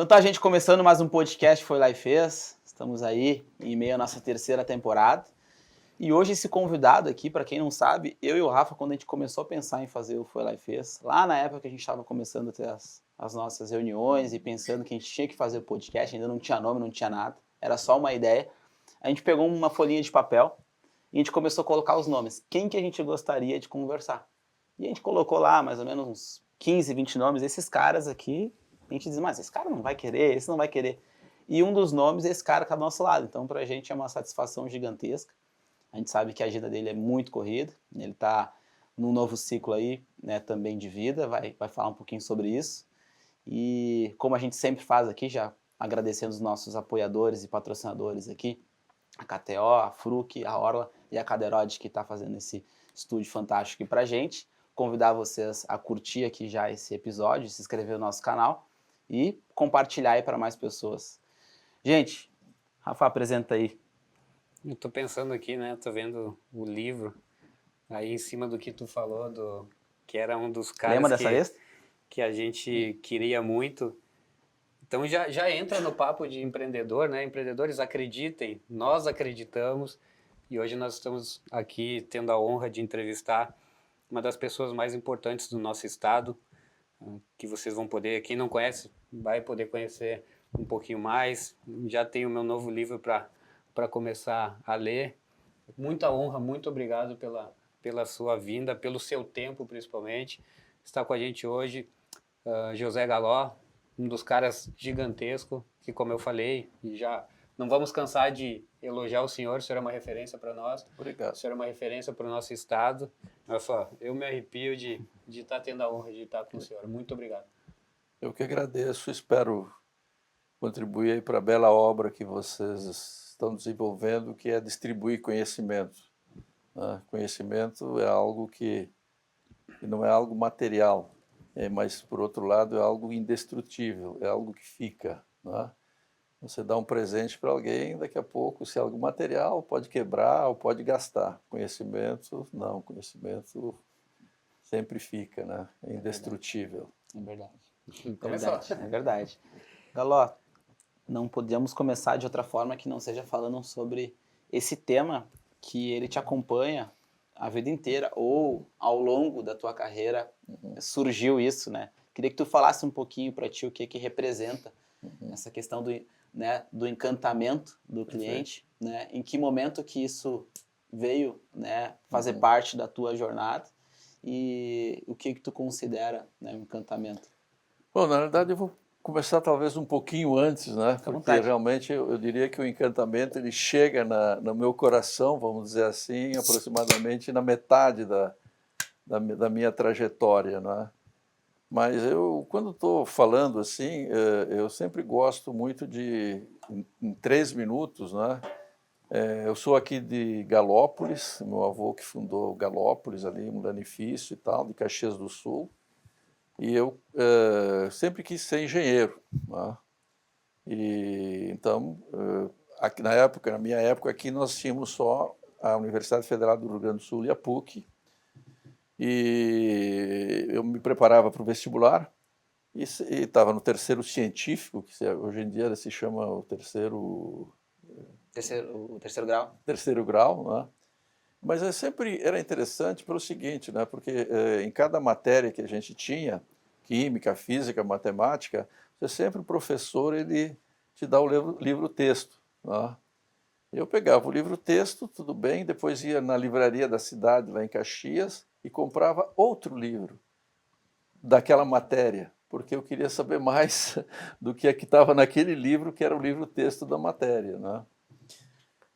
Então tá, gente, começando mais um podcast Foi Lá e Fez. Estamos aí em meio à nossa terceira temporada. E hoje esse convidado aqui, para quem não sabe, eu e o Rafa, quando a gente começou a pensar em fazer o Foi Lá e Fez, lá na época que a gente estava começando a ter as nossas reuniões e pensando que a gente tinha que fazer o podcast, ainda não tinha nome, não tinha nada, era só uma ideia. A gente pegou uma folhinha de papel e a gente começou a colocar os nomes. Quem que a gente gostaria de conversar? E a gente colocou lá mais ou menos uns 15, 20 nomes. Esses caras aqui, a gente diz, mas esse cara não vai querer, esse não vai querer. E um dos nomes é esse cara que está do nosso lado. Então, pra gente é uma satisfação gigantesca. A gente sabe que a agenda dele é muito corrida. Ele está num novo ciclo aí, né, também de vida. Vai falar um pouquinho sobre isso. E como a gente sempre faz aqui, já agradecendo os nossos apoiadores e patrocinadores aqui, a KTO, a Fruc, a Orla e a Caderode, que está fazendo esse estúdio fantástico aqui pra gente. Convidar vocês a curtir aqui já esse episódio, se inscrever no nosso canal e compartilhar aí para mais pessoas. Gente, Rafa, apresenta aí. Eu tô pensando aqui, né? Tô vendo o livro aí em cima do que tu falou, que era um dos caras Lembra dessa lista? que a gente queria muito. Então já entra no papo de empreendedor, né? Empreendedores, acreditem, nós acreditamos. E hoje nós estamos aqui tendo a honra de entrevistar uma das pessoas mais importantes do nosso estado, que vocês vão poder, quem não conhece, vai poder conhecer um pouquinho mais. Já tenho o meu novo livro para começar a ler. Muita honra, muito obrigado pela sua vinda, pelo seu tempo principalmente. Está com a gente hoje José Galó, um dos caras gigantescos, que como eu falei, já não vamos cansar de elogiar o senhor é uma referência para nós. Obrigado. O senhor é uma referência para o nosso estado. Eu me arrepio de estar tendo a honra de estar com o senhor. Muito obrigado. Eu que agradeço, espero contribuir aí para a bela obra que vocês estão desenvolvendo, que é distribuir conhecimento. Né? Conhecimento é algo que não é algo material, mas, por outro lado, é algo indestrutível, é algo que fica. Né? Você dá um presente para alguém, daqui a pouco, se é algo material, pode quebrar ou pode gastar. Conhecimento, não. Conhecimento sempre fica, né? É indestrutível. É verdade. Começou. É verdade. Galó, não podemos começar de outra forma que não seja falando sobre esse tema que ele te acompanha a vida inteira ou ao longo da tua carreira surgiu isso, né? Queria que tu falasse um pouquinho para ti o que representa essa questão do encantamento do cliente, né? Em que momento que isso veio, né, fazer parte da tua jornada e o que tu considera, né, um encantamento? Bom, na verdade eu vou começar talvez um pouquinho antes, né? Porque realmente eu diria que o encantamento ele chega no meu coração, vamos dizer assim, aproximadamente na metade da minha trajetória, né? Mas eu, quando estou falando assim, eu sempre gosto muito de, em 3 minutos, né? Eu sou aqui de Galópolis, meu avô que fundou Galópolis ali, um lanifício e tal, de Caxias do Sul. E eu sempre quis ser engenheiro. Né? E então, aqui na minha época aqui nós tínhamos só a Universidade Federal do Rio Grande do Sul e a PUC. E eu me preparava para o vestibular e estava no terceiro científico, que hoje em dia se chama o terceiro grau. Terceiro grau, né? Mas sempre era interessante pelo seguinte, né? Porque em cada matéria que a gente tinha, química, física, matemática, o professor ele te dá o livro-texto. Né? Eu pegava o livro-texto, tudo bem, depois ia na livraria da cidade, lá em Caxias, e comprava outro livro daquela matéria, porque eu queria saber mais do que estava naquele livro, que era o livro-texto da matéria. Né?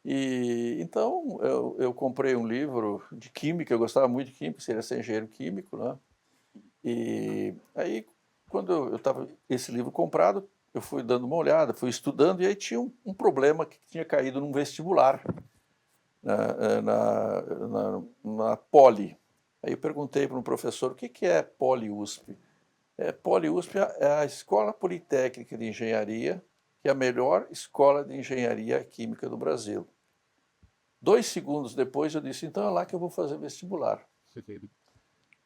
E então eu comprei um livro de química, eu gostava muito de química, seria ser engenheiro químico, né? E aí quando eu estava esse livro comprado, eu fui dando uma olhada, fui estudando e aí tinha um problema que tinha caído num vestibular na Poli. Aí eu perguntei para um professor o que é Poli USP. Poli USP é a Escola Politécnica de Engenharia, que é a melhor escola de engenharia química do Brasil. 2 segundos depois eu disse, então é lá que eu vou fazer vestibular.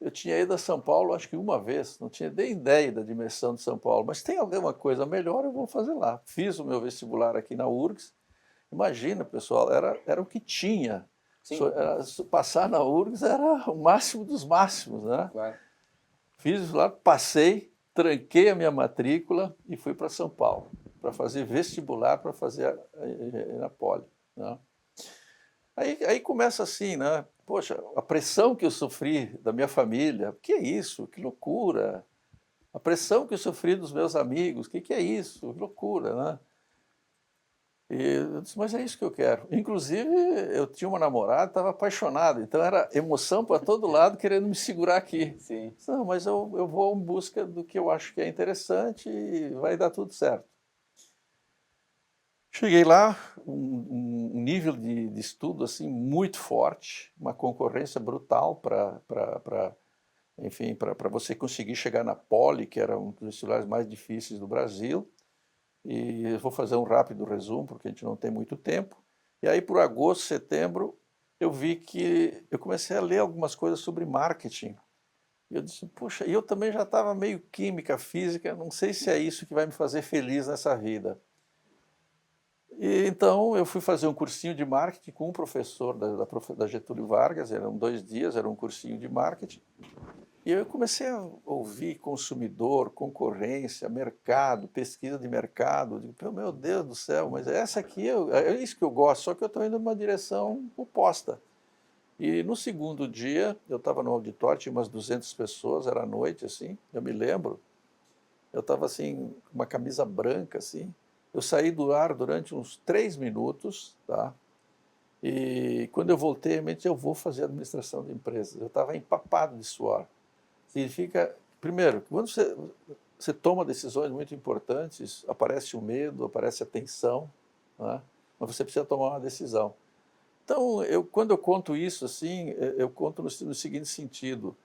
Eu tinha ido a São Paulo, acho que uma vez, não tinha nem ideia da dimensão de São Paulo, mas tem alguma coisa melhor, eu vou fazer lá. Fiz o meu vestibular aqui na URGS. Imagina, pessoal, era o que tinha. Sim. Passar na URGS era o máximo dos máximos, né? Claro. Fiz lá, passei, tranquei a minha matrícula e fui para São Paulo, para fazer vestibular, para fazer na Poli, né? Aí começa assim, né? Poxa, a pressão que eu sofri da minha família, que é isso? Que loucura! A pressão que eu sofri dos meus amigos, que é isso? Que loucura, né? E eu disse, mas é isso que eu quero. Inclusive, eu tinha uma namorada, estava apaixonado, então era emoção para todo lado, querendo me segurar aqui. Sim. Não, mas eu vou em busca do que eu acho que é interessante e vai dar tudo certo. Cheguei lá, um nível de estudo assim muito forte, uma concorrência brutal enfim, para você conseguir chegar na Poli, que era um dos vestibulares mais difíceis do Brasil. E eu vou fazer um rápido resumo, porque a gente não tem muito tempo. E aí, por agosto, setembro, eu vi que eu comecei a ler algumas coisas sobre marketing. E eu disse, puxa, e eu também já estava meio química, física, não sei se é isso que vai me fazer feliz nessa vida. E então eu fui fazer um cursinho de marketing com um professor da Getúlio Vargas, eram 2 dias, era um cursinho de marketing. E eu comecei a ouvir consumidor, concorrência, mercado, pesquisa de mercado. Eu digo, meu Deus do céu, mas essa aqui é isso que eu gosto, só que eu estou indo numa direção oposta. E no segundo dia, eu estava no auditório, tinha umas 200 pessoas, era à noite, assim, eu me lembro. Eu estava assim, com uma camisa branca, assim. Eu saí do ar durante uns 3 minutos, tá? E quando eu voltei, eu disse, eu vou fazer administração de empresas. Eu estava empapado de suor. Significa, primeiro, quando você toma decisões muito importantes, aparece o medo, aparece a tensão, né? Mas você precisa tomar uma decisão. Então, quando eu conto isso, assim, eu conto no seguinte sentido.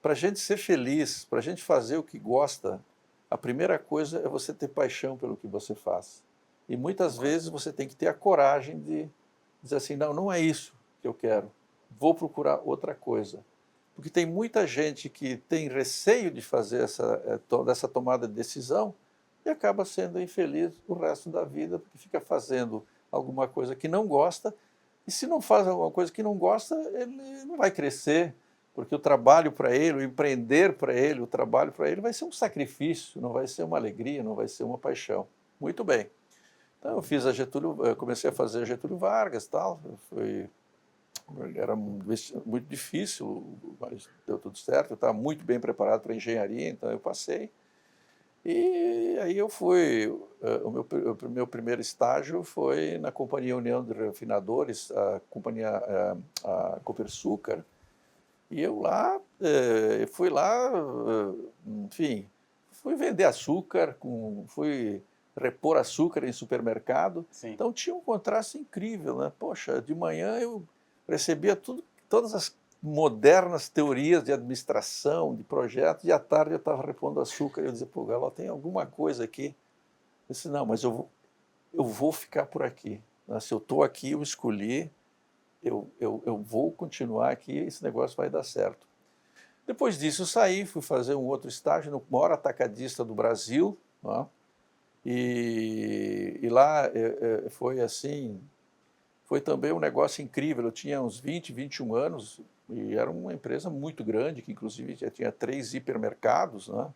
Para a gente ser feliz, para a gente fazer o que gosta, a primeira coisa é você ter paixão pelo que você faz. E muitas vezes você tem que ter a coragem de dizer assim, não, não é isso que eu quero, vou procurar outra coisa. Porque tem muita gente que tem receio de fazer essa tomada de decisão e acaba sendo infeliz o resto da vida, porque fica fazendo alguma coisa que não gosta, e se não faz alguma coisa que não gosta, ele não vai crescer, porque o trabalho para ele, o empreender para ele, o trabalho para ele vai ser um sacrifício, não vai ser uma alegria, não vai ser uma paixão. Muito bem. Então eu comecei a fazer a Getúlio Vargas, tal, era muito difícil, mas deu tudo certo, eu estava muito bem preparado para engenharia, então eu passei. E aí eu fui, o meu primeiro estágio foi na Companhia União de Refinadores, a companhia, a Copersucar, e eu lá, fui lá, enfim, fui vender açúcar, fui repor açúcar em supermercado. Sim. Então tinha um contraste incrível, né? Poxa, de manhã eu recebia todas as modernas teorias de administração, de projetos, e à tarde eu estava repondo açúcar, e eu dizia, pô, Galo, tem alguma coisa aqui? Eu disse, não, mas eu vou ficar por aqui. Se eu estou aqui, eu escolhi, eu vou continuar aqui, esse negócio vai dar certo. Depois disso eu saí, fui fazer um outro estágio no maior atacadista do Brasil, né? E lá foi assim, foi também um negócio incrível. Eu tinha uns 20, 21 anos e era uma empresa muito grande, que inclusive já tinha 3 hipermercados, né?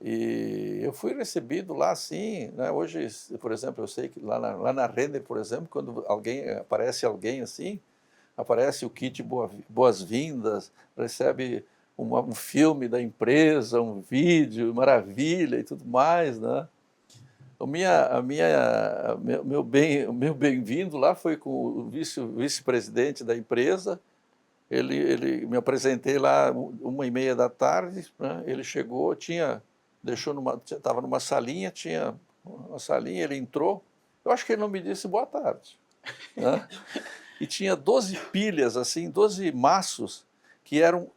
E eu fui recebido lá assim, né? Hoje, por exemplo, eu sei que lá na Renner, por exemplo, quando aparece alguém assim, aparece o kit boas-vindas, recebe um filme da empresa, um vídeo, maravilha e tudo mais, né? O meu bem-vindo lá foi com o vice-presidente da empresa. Ele me apresentei lá 1h30 da tarde, né? Ele chegou, estava numa salinha, tinha uma salinha, ele entrou. Eu acho que ele não me disse boa tarde, né? E tinha 12 pilhas, assim, 12 maços, que eram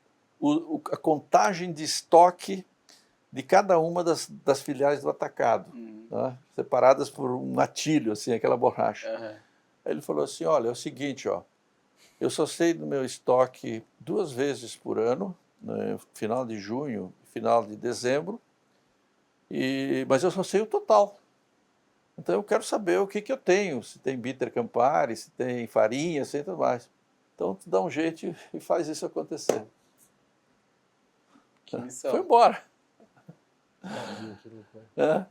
a contagem de estoque de cada uma das filiais do atacado, né? Separadas por um atilho, assim, aquela borracha. Uhum. Aí ele falou assim, olha, é o seguinte, ó, Eu só sei do meu estoque 2 vezes por ano, né, final de junho e final de dezembro, mas eu só sei o total. Então eu quero saber o que, que eu tenho, se tem bitter Campari, se tem farinha, se tudo mais. Então tu dá um jeito e faz isso acontecer. Que missão. Foi embora. É.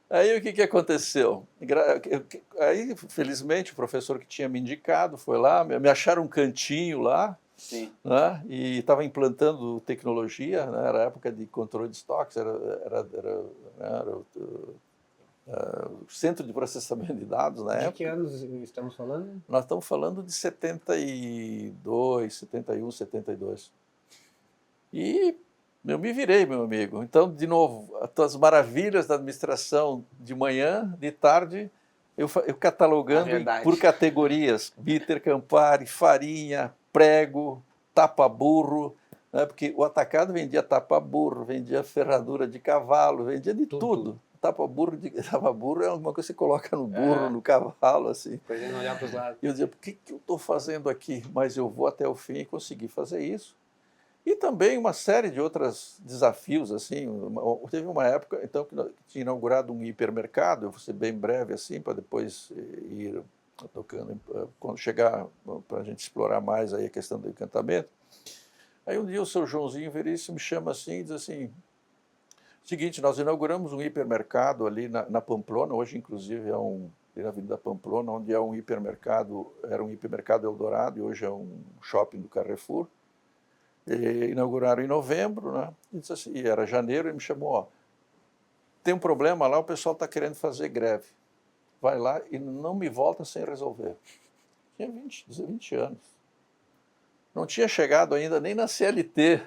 Aí o que, que aconteceu? Aí, felizmente, o professor que tinha me indicado foi lá, me acharam um cantinho lá, Sim. né, e estava implantando tecnologia, né, era a época de controle de estoques, era o centro de processamento de dados na época. De que anos estamos falando? Nós estamos falando de 72, 71, 72. E eu me virei, meu amigo. Então, de novo, as maravilhas da administração de manhã, de tarde, eu catalogando por categorias. Bitter Campari, farinha, prego, tapa-burro, né? Porque o atacado vendia tapa-burro, vendia ferradura de cavalo, vendia de tudo. Tapa-burro é alguma coisa que você coloca no burro, no cavalo, assim. Para ele não olhar para os lados. E eu dizia, por que eu estou fazendo aqui? Mas eu vou até o fim e consegui fazer isso. E também uma série de outros desafios, assim. Teve uma época, então, que tinha inaugurado um hipermercado, eu vou ser bem breve, assim, para depois ir tocando, quando chegar, para a gente explorar mais aí a questão do encantamento. Aí um dia o seu Joãozinho Veríssimo me chama assim e diz assim, seguinte, nós inauguramos um hipermercado ali na Pamplona, hoje inclusive é na Avenida Pamplona, onde é um hipermercado, era um hipermercado Eldorado e hoje é um shopping do Carrefour. E inauguraram em novembro, né? E disse assim, e era janeiro, e me chamou, ó, tem um problema lá, o pessoal está querendo fazer greve. Vai lá e não me volta sem resolver. Tinha 20 anos. Não tinha chegado ainda nem na CLT.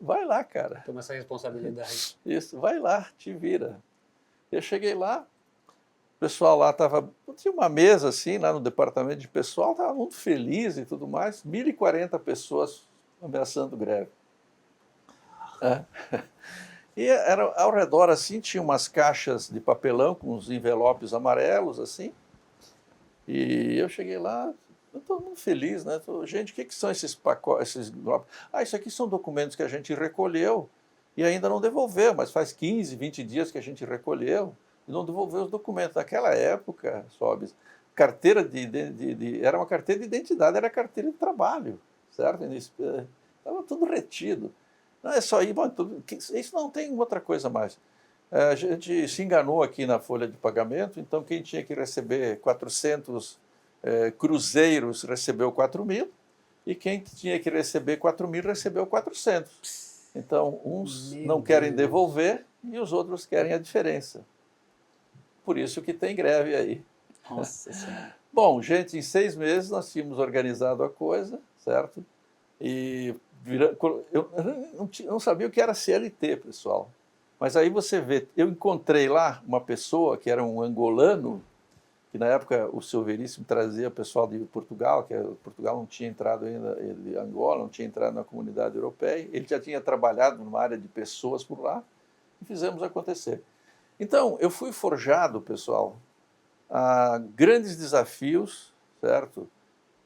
Vai lá, cara. Toma essa responsabilidade. Isso, vai lá, te vira. Eu cheguei lá, o pessoal lá tinha uma mesa assim, lá no departamento de pessoal, estava muito feliz e tudo mais, 1.040 pessoas ameaçando greve. E ao redor assim, tinha umas caixas de papelão com uns envelopes amarelos assim, e eu cheguei lá, eu estou muito feliz, né? Gente, o que são esses pacotes, esses envelopes? Isso aqui são documentos que a gente recolheu e ainda não devolveu, mas faz 15, 20 dias que a gente recolheu, e não devolveu os documentos. Naquela época, Sobes, carteira era uma carteira de identidade, era carteira de trabalho, certo? Estava tudo retido. Não é só ir, isso não tem outra coisa mais. A gente se enganou aqui na folha de pagamento, então quem tinha que receber 400 cruzeiros recebeu 4.000, e quem tinha que receber 4.000 recebeu 400. Então, uns não querem devolver e os outros querem a diferença. Por isso que tem greve aí. Nossa Senhora. Bom, gente, em 6 meses nós tínhamos organizado a coisa, certo? E eu não sabia o que era CLT, pessoal. Mas aí você vê, eu encontrei lá uma pessoa que era um angolano, que na época o seu Veríssimo trazia pessoal de Portugal, que Portugal não tinha entrado ainda, Angola não tinha entrado na comunidade europeia, ele já tinha trabalhado numa área de pessoas por lá, e fizemos acontecer. Então, eu fui forjado, pessoal, a grandes desafios, certo?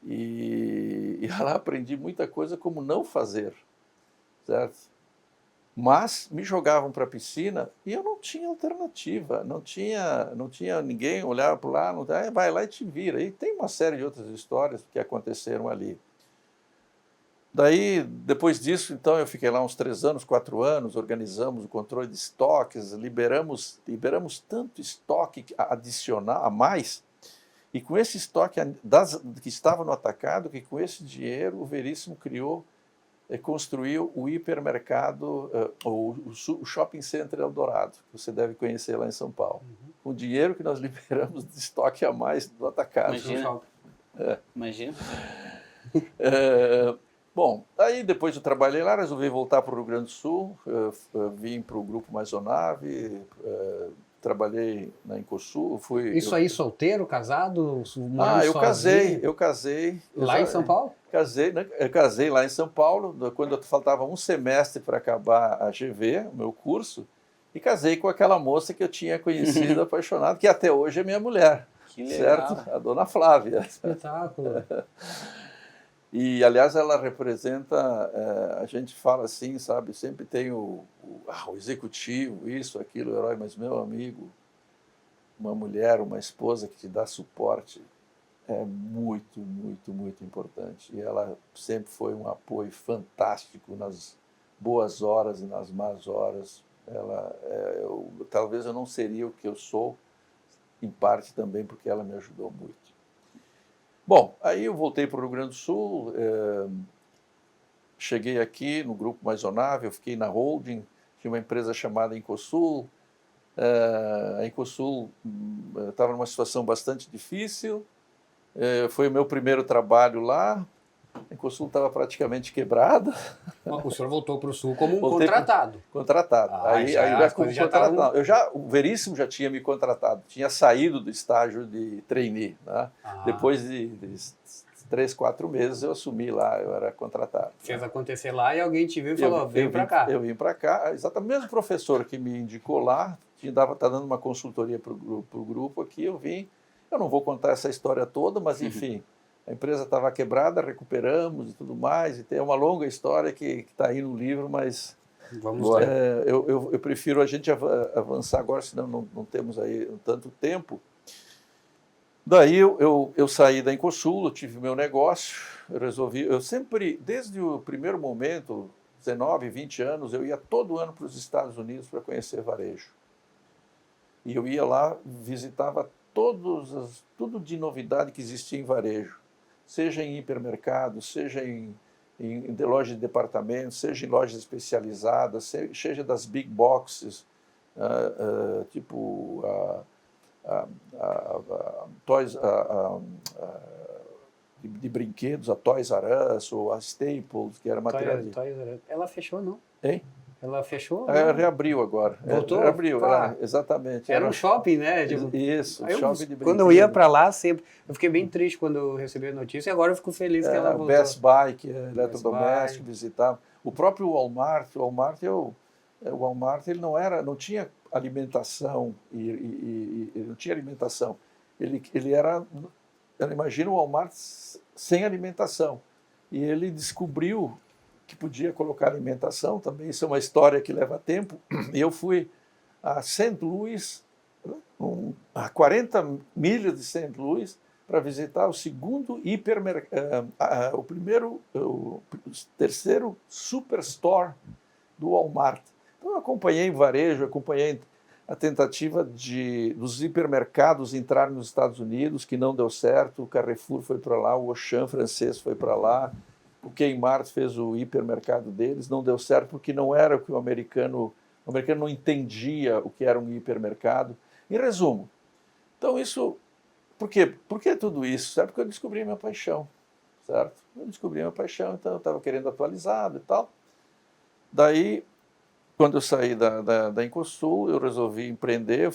E lá aprendi muita coisa como não fazer, certo? Mas me jogavam para a piscina e eu não tinha alternativa, não tinha ninguém olhar para lá, vai lá e te vira. E tem uma série de outras histórias que aconteceram ali. Daí, depois disso, então, eu fiquei lá uns 3 anos, 4 anos, organizamos o controle de estoques, liberamos tanto estoque adicional, a mais, e com esse estoque que estava no atacado, que com esse dinheiro o Veríssimo construiu o hipermercado, o Shopping Center Eldorado, que você deve conhecer lá em São Paulo. Com o dinheiro que nós liberamos de estoque a mais do atacado. Imagina. Bom, aí depois eu trabalhei lá, resolvi voltar para o Rio Grande do Sul, vim para o Grupo Maisonave, trabalhei na Incosul. Isso aí solteiro, casado? Eu casei. Lá em São Paulo? Casei lá em São Paulo, quando faltava um semestre para acabar a GV, o meu curso, e casei com aquela moça que eu tinha conhecido, apaixonado, que até hoje é minha mulher. Que legal. certo? A dona Flávia. Espetáculo. E, aliás, ela representa, a gente fala assim, sabe, sempre tem o executivo, isso, aquilo, o herói, mas, meu amigo, uma mulher, uma esposa que te dá suporte é muito, muito, muito importante. E ela sempre foi um apoio fantástico nas boas horas e nas más horas. Talvez eu não seria o que eu sou, em parte também porque ela me ajudou muito. Bom, aí eu voltei para o Rio Grande do Sul, cheguei aqui no Grupo Maisonave, fiquei na holding, tinha uma empresa chamada Incosul. A Incosul estava numa situação bastante difícil, foi o meu primeiro trabalho lá, a Incosul estava praticamente quebrada. O senhor voltou para o Sul como um Voltei contratado. Contratado. Aí já as como coisas já contratado. O Veríssimo já tinha me contratado, tinha saído do estágio de trainee. Né? Depois de 3, 4 meses eu assumi lá, eu era contratado. Fez acontecer lá e alguém te viu e falou, vem para cá. Eu vim para cá, exatamente o mesmo professor que me indicou lá, está dando uma consultoria para o grupo aqui, eu vim. Eu não vou contar essa história toda, mas enfim, a empresa estava quebrada, recuperamos e tudo mais, e tem uma longa história que está aí no livro, mas Vamos lá. eu prefiro a gente avançar agora, senão não temos aí tanto tempo. Daí eu saí da Incosul, eu tive meu negócio, eu sempre, desde o primeiro momento, 19, 20 anos, eu ia todo ano para os Estados Unidos para conhecer varejo. E eu ia lá, visitava tudo de novidade que existia em varejo, seja em hipermercados, seja em lojas de departamentos, seja em lojas especializadas, seja das big boxes, tipo Toys, de brinquedos, a Toys R Us ou a Staples, que era material de... Ela fechou, não? Hein? Ela fechou? Reabriu agora. Voltou? Reabriu, exatamente. Era um shopping, né? Isso, shopping de brinquedos. Quando eu ia para lá, sempre... Eu fiquei bem triste quando eu recebi a notícia e agora eu fico feliz que ela voltou. Best Buy, que é eletrodoméstico, visitava. O próprio Walmart, o Walmart ele não tinha alimentação, ele não tinha alimentação. Ele era, imagina o Walmart sem alimentação. E ele descobriu que podia colocar alimentação também, isso é uma história que leva tempo, e eu fui a St. Louis, a 40 milhas de St. Louis, para visitar o segundo o terceiro superstore do Walmart. Então eu acompanhei varejo, acompanhei a tentativa dos hipermercados entrarem nos Estados Unidos, que não deu certo, o Carrefour foi para lá, o Auchan francês foi para lá, o Kmart fez o hipermercado deles, não deu certo porque não era o que o americano não entendia o que era um hipermercado. Em resumo, então isso, por que tudo isso? Certo? Porque eu descobri minha paixão, certo? Eu descobri minha paixão, então eu estava querendo atualizado e tal. Daí, quando eu saí da Incosul, eu resolvi empreender,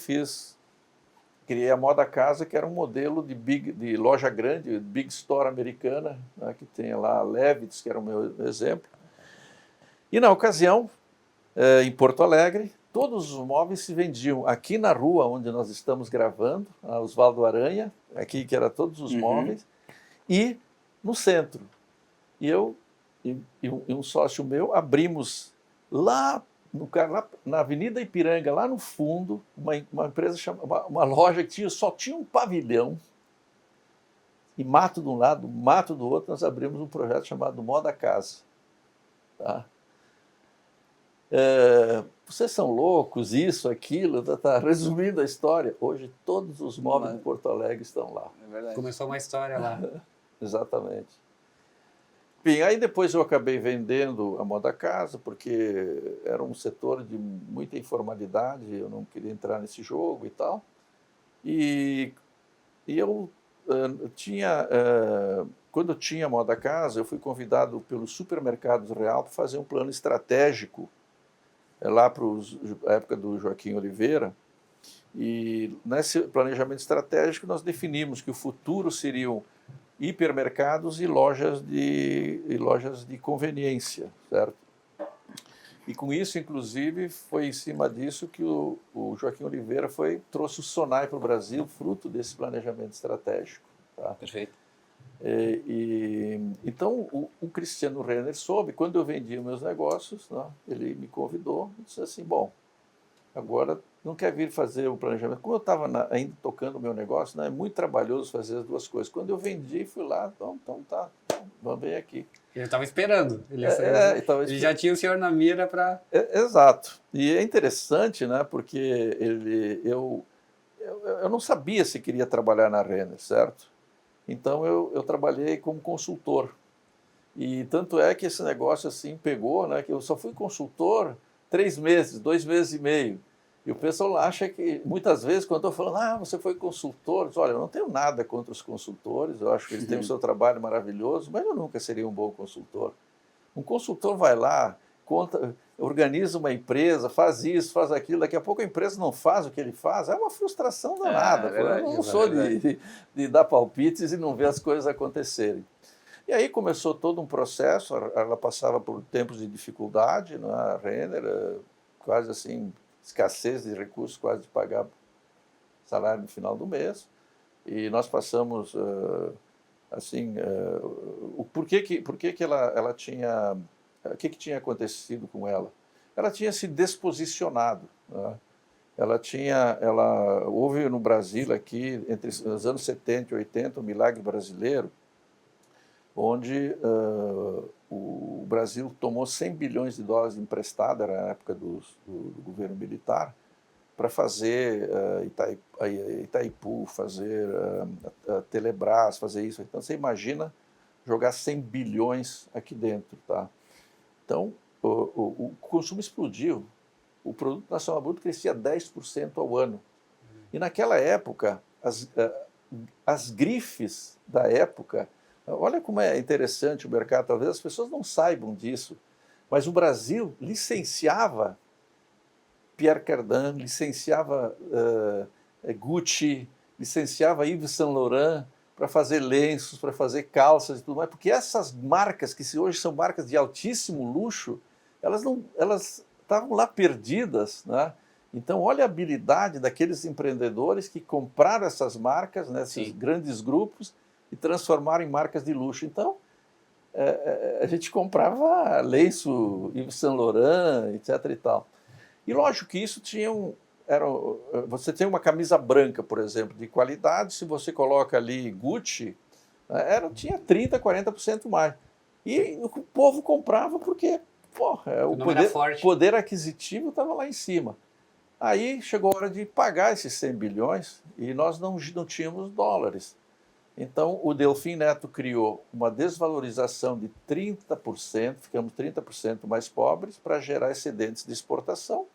criei a Moda Casa, que era um modelo de loja grande, big store americana, né, que tem lá a Levi's, que era o meu exemplo. E na ocasião, em Porto Alegre, todos os móveis se vendiam aqui na rua onde nós estamos gravando, a Osvaldo Aranha, aqui que era todos os móveis, e no centro. E eu e um sócio meu abrimos lá na Avenida Ipiranga, lá no fundo, uma empresa uma loja que só tinha um pavilhão, e mato de um lado, mato do outro, nós abrimos um projeto chamado Moda Casa. Tá? Vocês são loucos, isso, aquilo, tá resumindo a história. Hoje todos os móveis de Porto Alegre estão lá. É verdade. Começou uma história lá. Exatamente. Bem, aí depois eu acabei vendendo a Moda Casa, porque era um setor de muita informalidade, eu não queria entrar nesse jogo e tal. E eu quando eu tinha a Moda Casa, eu fui convidado pelos Supermercados Real para fazer um plano estratégico lá para a época do Joaquim Oliveira. E nesse planejamento estratégico nós definimos que o futuro seriam hipermercados e lojas de conveniência, certo? E com isso, inclusive, foi em cima disso que o Joaquim Oliveira trouxe o Sonai para o Brasil, fruto desse planejamento estratégico. Tá? Perfeito. Então, o Cristiano Renner soube, quando eu vendia meus negócios, né, ele me convidou e disse assim, bom, agora não quer vir fazer o planejamento. Como eu estava ainda tocando o meu negócio, né, é muito trabalhoso fazer as duas coisas. Quando eu vendi, fui lá, então tá, vamos ver aqui. Ele estava esperando. Ele já tinha o senhor na mira para... Exato. E é interessante, né, porque eu não sabia se queria trabalhar na Renner, certo? Então eu trabalhei como consultor. E tanto é que esse negócio assim pegou, né, que eu só fui consultor 3 meses, 2 meses e meio. E o pessoal acha que, muitas vezes, quando eu estou falando, você foi consultor, eu digo, olha, eu não tenho nada contra os consultores, eu acho que eles têm o seu trabalho maravilhoso, mas eu nunca seria um bom consultor. Um consultor vai lá, organiza uma empresa, faz isso, faz aquilo, daqui a pouco a empresa não faz o que ele faz, é uma frustração danada. Verdade, eu não sou de dar palpites e não ver as coisas acontecerem. E aí começou todo um processo, ela passava por tempos de dificuldade, né? A Renner, quase assim, escassez de recursos, quase de pagar salário no final do mês. E nós passamos, por que ela tinha... O que tinha acontecido com ela? Ela tinha se desposicionado. Né? Houve no Brasil, aqui, entre os anos 70 e 80, o milagre brasileiro, onde o Brasil tomou 100 bilhões de dólares emprestado, era a época do governo militar, para fazer Itaipu, fazer a Telebrás, fazer isso. Então, você imagina jogar 100 bilhões aqui dentro. Tá? Então, o consumo explodiu. O produto nacional bruto crescia 10% ao ano. E naquela época, as grifes da época... Olha como é interessante o mercado, talvez as pessoas não saibam disso, mas o Brasil licenciava Pierre Cardin, licenciava Gucci, licenciava Yves Saint Laurent para fazer lenços, para fazer calças e tudo mais, porque essas marcas, que hoje são marcas de altíssimo luxo, elas estavam lá perdidas, né? Então, olha a habilidade daqueles empreendedores que compraram essas marcas, né, esses grandes grupos, e transformaram em marcas de luxo. Então, a gente comprava lenço Yves Saint Laurent, etc. e tal. E lógico que isso você tem uma camisa branca, por exemplo, de qualidade, se você coloca ali Gucci, tinha 30%, 40% mais. E o povo comprava porque o poder aquisitivo estava lá em cima. Aí chegou a hora de pagar esses 100 bilhões e nós não tínhamos dólares. Então, o Delfim Neto criou uma desvalorização de 30%, ficamos 30% mais pobres, para gerar excedentes de exportação.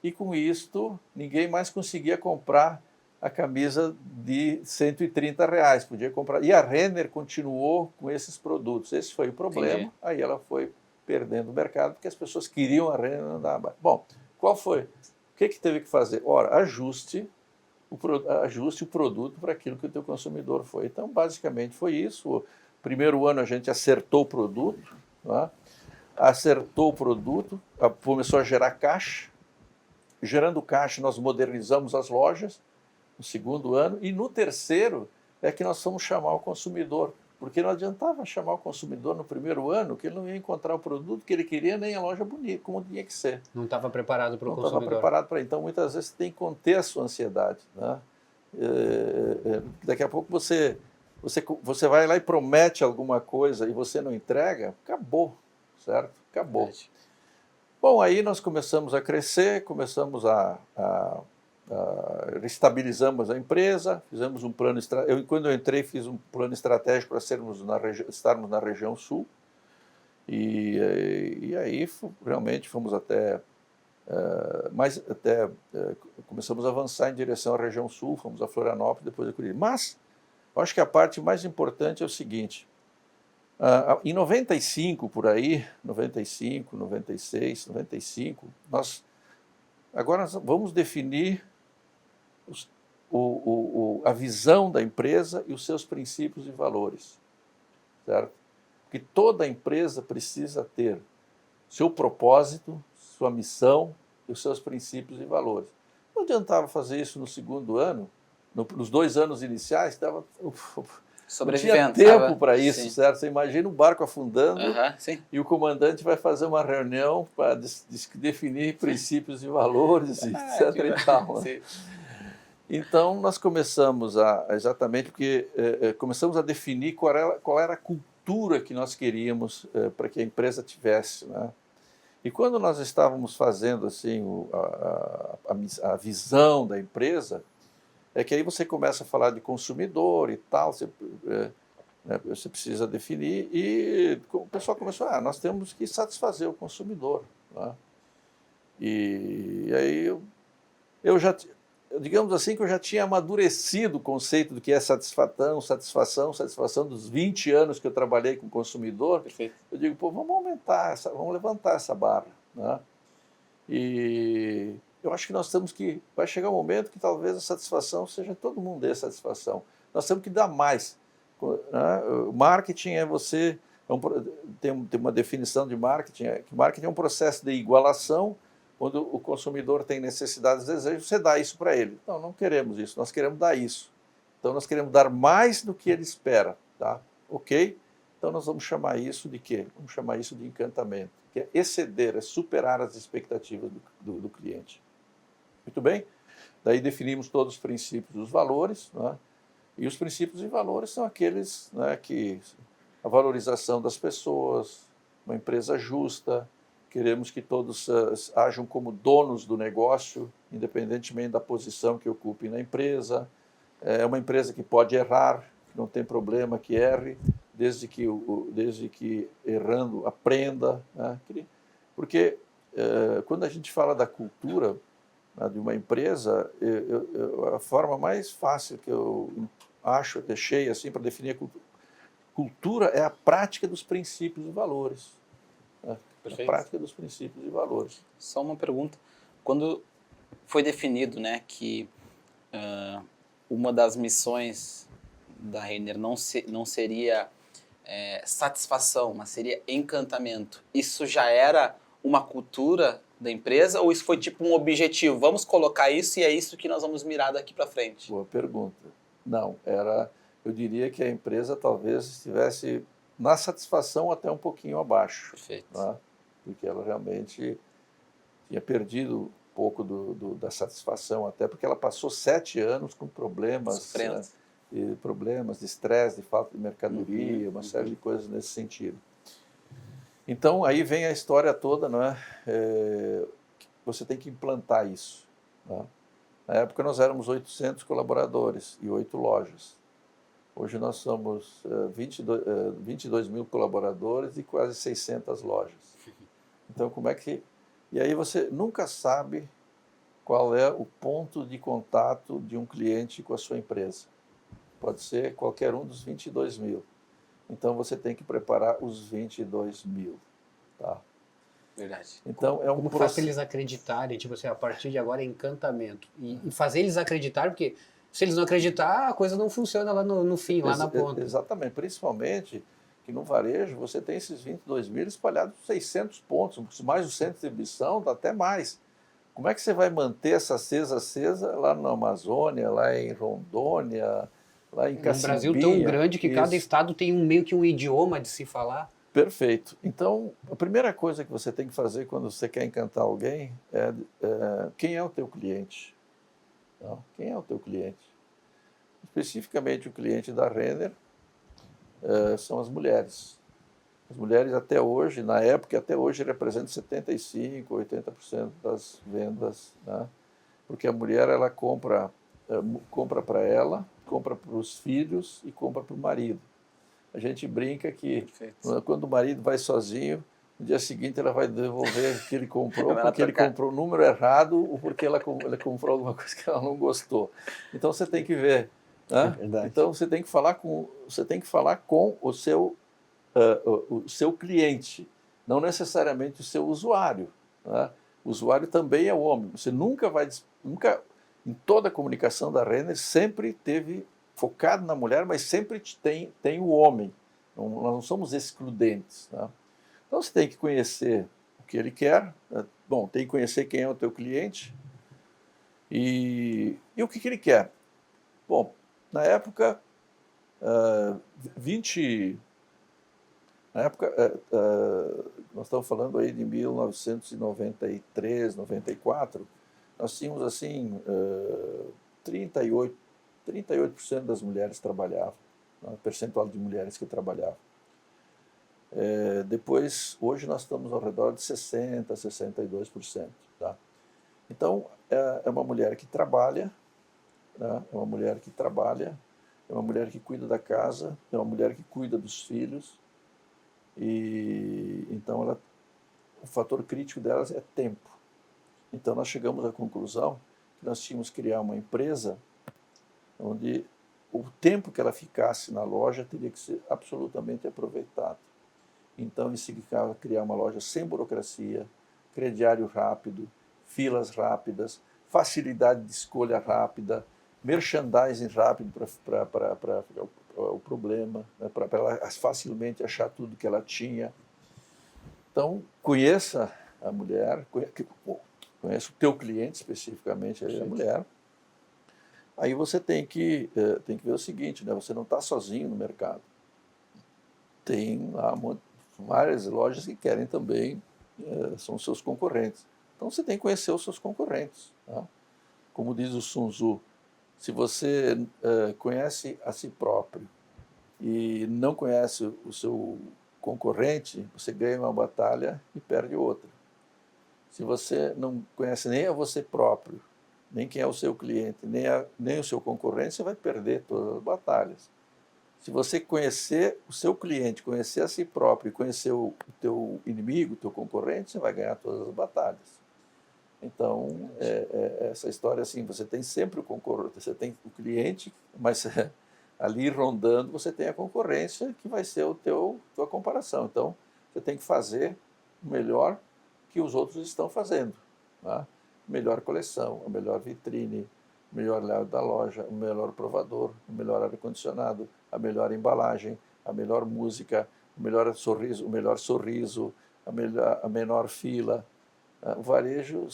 E com isto, ninguém mais conseguia comprar a camisa de R$130. Podia comprar. E a Renner continuou com esses produtos. Esse foi o problema. Entendi. Aí ela foi perdendo o mercado, porque as pessoas queriam a Renner não andar mais. Bom, qual foi? O que teve que fazer? Ora, ajuste o produto para aquilo que o teu consumidor foi. Então, basicamente, foi isso. O primeiro ano a gente acertou o produto, né? Acertou o produto, começou a gerar caixa. Gerando caixa, nós modernizamos as lojas no segundo ano, e no terceiro é que nós fomos chamar o consumidor, porque não adiantava chamar o consumidor no primeiro ano, que ele não ia encontrar o produto que ele queria, nem a loja bonita, como tinha que ser. Não estava preparado para o consumidor. Não estava preparado para. Então, muitas vezes, você tem que conter a sua ansiedade. Né? Daqui a pouco você vai lá e promete alguma coisa e você não entrega, acabou, certo? Acabou. Bom, aí nós começamos a crescer, estabilizamos a empresa, fizemos um plano estratégico. Quando eu entrei, fiz um plano estratégico para estarmos na região sul. E aí realmente fomos começamos a avançar em direção à região sul, fomos a Florianópolis, depois a Curitiba. Mas eu acho que a parte mais importante é o seguinte: em 95, por aí, 95, 96, 95, agora nós vamos definir a visão da empresa e os seus princípios e valores, certo? Porque toda empresa precisa ter seu propósito, sua missão e os seus princípios e valores. Não adiantava fazer isso no segundo ano, nos 2 anos iniciais, não tinha Sobrevivendo, tempo para isso, Sim. certo? Você imagina um barco afundando Sim. e o comandante vai fazer uma reunião para definir princípios e valores, etc. e tal. Né? Então, nós começamos exatamente porque começamos a definir qual era a cultura que nós queríamos para que a empresa tivesse, né? E quando nós estávamos fazendo assim a visão da empresa, é que aí você começa a falar de consumidor e tal, você precisa definir, e o pessoal começou, nós temos que satisfazer o consumidor. Né? E aí digamos assim, que eu já tinha amadurecido o conceito do que é satisfação dos 20 anos que eu trabalhei com consumidor. Perfeito. Eu digo, vamos levantar essa barra. Né? E eu acho que vai chegar um momento que talvez a satisfação seja todo mundo dê satisfação. Nós temos que dar mais. Né? O marketing tem uma definição de marketing, que marketing é um processo de igualação. Quando o consumidor tem necessidades e desejos, você dá isso para ele. Não queremos isso, nós queremos dar isso. Então, nós queremos dar mais do que ele espera. Tá? Ok? Então, nós vamos chamar isso de quê? Vamos chamar isso de encantamento, que é exceder, é superar as expectativas do cliente. Muito bem? Daí definimos todos os princípios e os valores. Né? E os princípios e valores são aqueles, né, que a valorização das pessoas, uma empresa justa, queremos que todos ajam como donos do negócio, independentemente da posição que ocupem na empresa. É uma empresa que pode errar, não tem problema que erre, desde que errando aprenda. Né? Porque quando a gente fala da cultura, né, de uma empresa, a forma mais fácil que eu achei assim, para definir a cultura é a prática dos princípios e valores. Né? A prática dos princípios e valores. Só uma pergunta. Quando foi definido, né, que uma das missões da Renner não seria satisfação, mas seria encantamento, isso já era uma cultura da empresa ou isso foi tipo um objetivo? Vamos colocar isso e é isso que nós vamos mirar daqui para frente? Boa pergunta. Não, eu diria que a empresa talvez estivesse na satisfação até um pouquinho abaixo. Perfeito. Né? Porque ela realmente tinha perdido um pouco da satisfação, até porque ela passou 7 anos com problemas, né, problemas de estresse, de falta de mercadoria, uma série de coisas nesse sentido. Então, aí vem a história toda, não é? Você tem que implantar isso. Né? Na época, nós éramos 800 colaboradores e 8 lojas. Hoje, nós somos 22 mil colaboradores e quase 600 lojas. Então, como é que... E aí você nunca sabe qual é o ponto de contato de um cliente com a sua empresa. Pode ser qualquer um dos 22 mil. Então, você tem que preparar os 22 mil. Tá? Verdade. Então, Como faz para eles acreditarem, tipo assim, a partir de agora é encantamento. E fazer eles acreditarem, porque se eles não acreditar, a coisa não funciona lá no fim, lá na ponta. Exatamente. Principalmente que no varejo você tem esses 22 mil espalhados por 600 pontos, mais o centro de distribuição, dá até mais. Como é que você vai manter essa acesa lá na Amazônia, lá em Rondônia, lá em Cacimbinha? Um Brasil tão grande que cada estado tem meio que um idioma de se falar. Perfeito. Então, a primeira coisa que você tem que fazer quando você quer encantar alguém é quem é o teu cliente? Não? Quem é o teu cliente? Especificamente o cliente da Renner são as mulheres. As mulheres até hoje, na época, até hoje representam 75%, 80% das vendas, né? Porque a mulher ela compra para ela, compra para os filhos e compra para o marido. A gente brinca que quando o marido vai sozinho, no dia seguinte ela vai devolver o que ele comprou, porque ele comprou o número errado ou porque ela comprou alguma coisa que ela não gostou. Então você tem que ver. Né? É então você tem que falar com o seu cliente, não necessariamente o seu usuário. Né? O usuário também é o homem. Você nunca, em toda a comunicação da Renner, sempre teve focado na mulher, mas sempre tem o homem. Nós não somos excludentes. Tá? Então você tem que conhecer o o que ele quer. Bom, tem que conhecer quem é o teu cliente e o que ele quer. Bom, na época, 20... Na época, nós estamos falando aí de 1993, 94, nós tínhamos assim 38% das mulheres trabalhavam, né, percentual de mulheres que trabalhavam. Depois, hoje nós estamos ao redor de 60%, 62%. Tá? Então, é uma mulher que trabalha, né, é uma mulher que trabalha, é uma mulher que cuida da casa, é uma mulher que cuida dos filhos, e então o fator crítico delas é tempo. Então nós chegamos à conclusão que nós tínhamos que criar uma empresa onde o tempo que ela ficasse na loja teria que ser absolutamente aproveitado. Então isso significava criar uma loja sem burocracia, crediário rápido, filas rápidas, facilidade de escolha rápida, merchandising rápido para o problema, né, para ela facilmente achar tudo que ela tinha. Então, conheça a mulher, conheça o teu cliente especificamente, a mulher. Aí você tem que ver o seguinte, né, você não está sozinho no mercado. Tem lá várias lojas que querem também, são seus concorrentes. Então você tem que conhecer os seus concorrentes. Tá? Como diz o Sun Tzu, se você conhece a si próprio e não conhece o seu concorrente, você ganha uma batalha e perde outra. Se você não conhece nem a você próprio, nem quem é o seu cliente, nem o seu concorrente, você vai perder todas as batalhas. Se você conhecer o seu cliente, conhecer a si próprio e conhecer o teu inimigo, o teu concorrente, você vai ganhar todas as batalhas. Então, essa história assim, você tem sempre o concorrente, você tem o cliente, mas ali rondando você tem a concorrência que vai ser tua comparação. Então, você tem que fazer o melhor que os outros estão fazendo. Tá? Melhor coleção, a melhor vitrine, o melhor layout da loja, o melhor provador, o melhor ar-condicionado, a melhor embalagem, a melhor música, o melhor sorriso, a menor fila. O varejo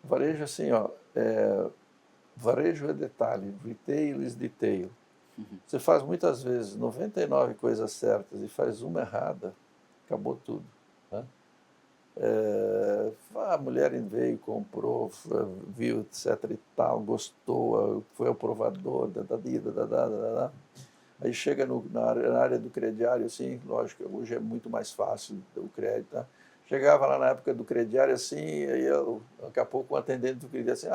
varejo assim, varejo é detalhe, retail is detail. Você faz muitas vezes 99 coisas certas e faz uma errada, acabou tudo. Né? A mulher veio, comprou, viu, etc e tal, gostou, foi ao provador, aí chega na área do crediário, assim, lógico, hoje é muito mais fácil o crédito, tá? Chegava lá na época do crediário, assim, e daqui a pouco um atendente do crédito assim,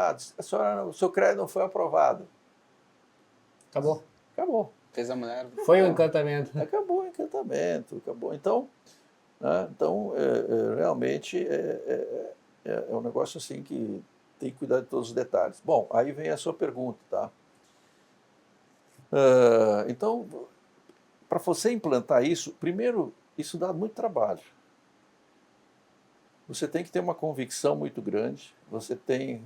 o seu crédito não foi aprovado. Acabou. Acabou. Fez a mulher. Foi um encantamento. Acabou o encantamento, acabou. Então, né, realmente é um negócio assim que tem que cuidar de todos os detalhes. Bom, aí vem a sua pergunta, tá? Então, para você implantar isso, primeiro, isso dá muito trabalho. Você tem que ter uma convicção muito grande, você tem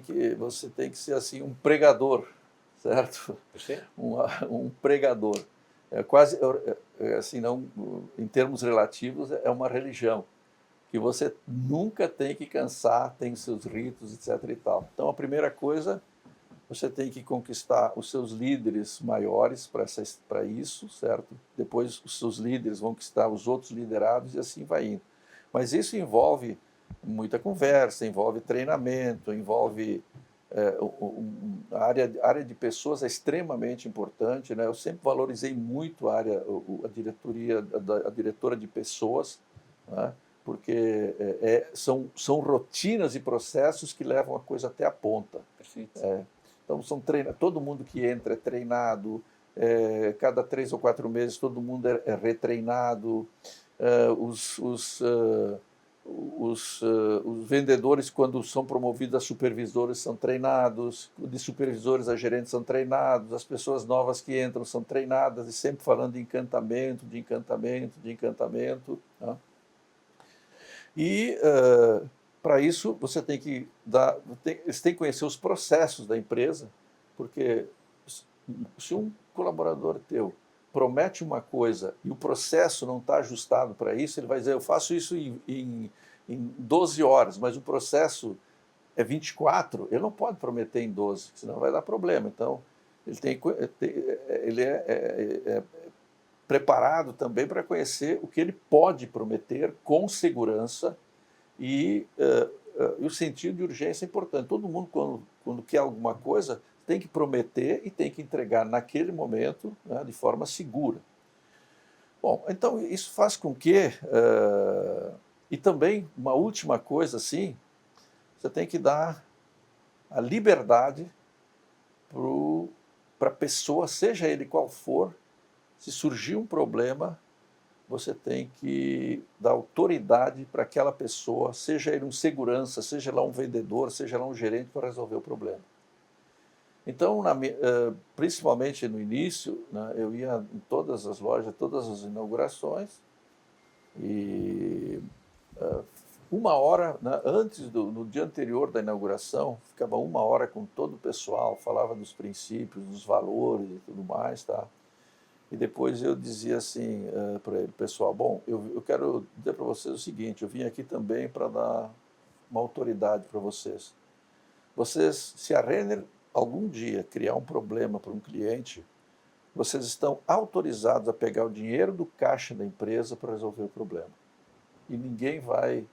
que ser assim um pregador, certo? Um pregador. Quase assim, não, em termos relativos, é uma religião que você nunca tem que cansar, tem seus ritos, etc. e tal. Então, a primeira coisa, você tem que conquistar os seus líderes maiores para isso, certo? Depois, os seus líderes vão conquistar os outros liderados e assim vai indo. Mas isso envolve muita conversa, envolve treinamento, envolve a área de pessoas é extremamente importante, né? Eu sempre valorizei muito a diretora de pessoas, né? Porque são rotinas e processos que levam a coisa até a ponta. Perfeito. Então, todo mundo que entra é treinado, cada 3 ou 4 meses todo mundo é retreinado, os vendedores, quando são promovidos a supervisores, são treinados, de supervisores a gerentes são treinados, as pessoas novas que entram são treinadas, e sempre falando de encantamento, de encantamento, de encantamento. Né? E, para isso, você tem que conhecer os processos da empresa, porque se um colaborador teu promete uma coisa e o processo não está ajustado para isso, ele vai dizer, eu faço isso em 12 horas, mas o processo é 24, ele não pode prometer em 12, senão vai dar problema. Então, ele é preparado também para conhecer o que ele pode prometer com segurança e o sentido de urgência é importante. Todo mundo, quando quer alguma coisa, tem que prometer e tem que entregar naquele momento, né, de forma segura. Bom, então isso faz com que... e também, uma última coisa, assim, você tem que dar a liberdade para a pessoa, seja ele qual for, se surgir um problema, você tem que dar autoridade para aquela pessoa, seja ele um segurança, seja lá um vendedor, seja lá um gerente, para resolver o problema. Então, principalmente no início, né, eu ia em todas as lojas, todas as inaugurações, e uma hora, né, no dia anterior da inauguração, ficava uma hora com todo o pessoal, falava dos princípios, dos valores e tudo mais, tá? E depois eu dizia assim para ele, pessoal, bom, eu quero dizer para vocês o seguinte, eu vim aqui também para dar uma autoridade para vocês. Vocês, se a Renner algum dia criar um problema para um cliente, vocês estão autorizados a pegar o dinheiro do caixa da empresa para resolver o problema. E ninguém vai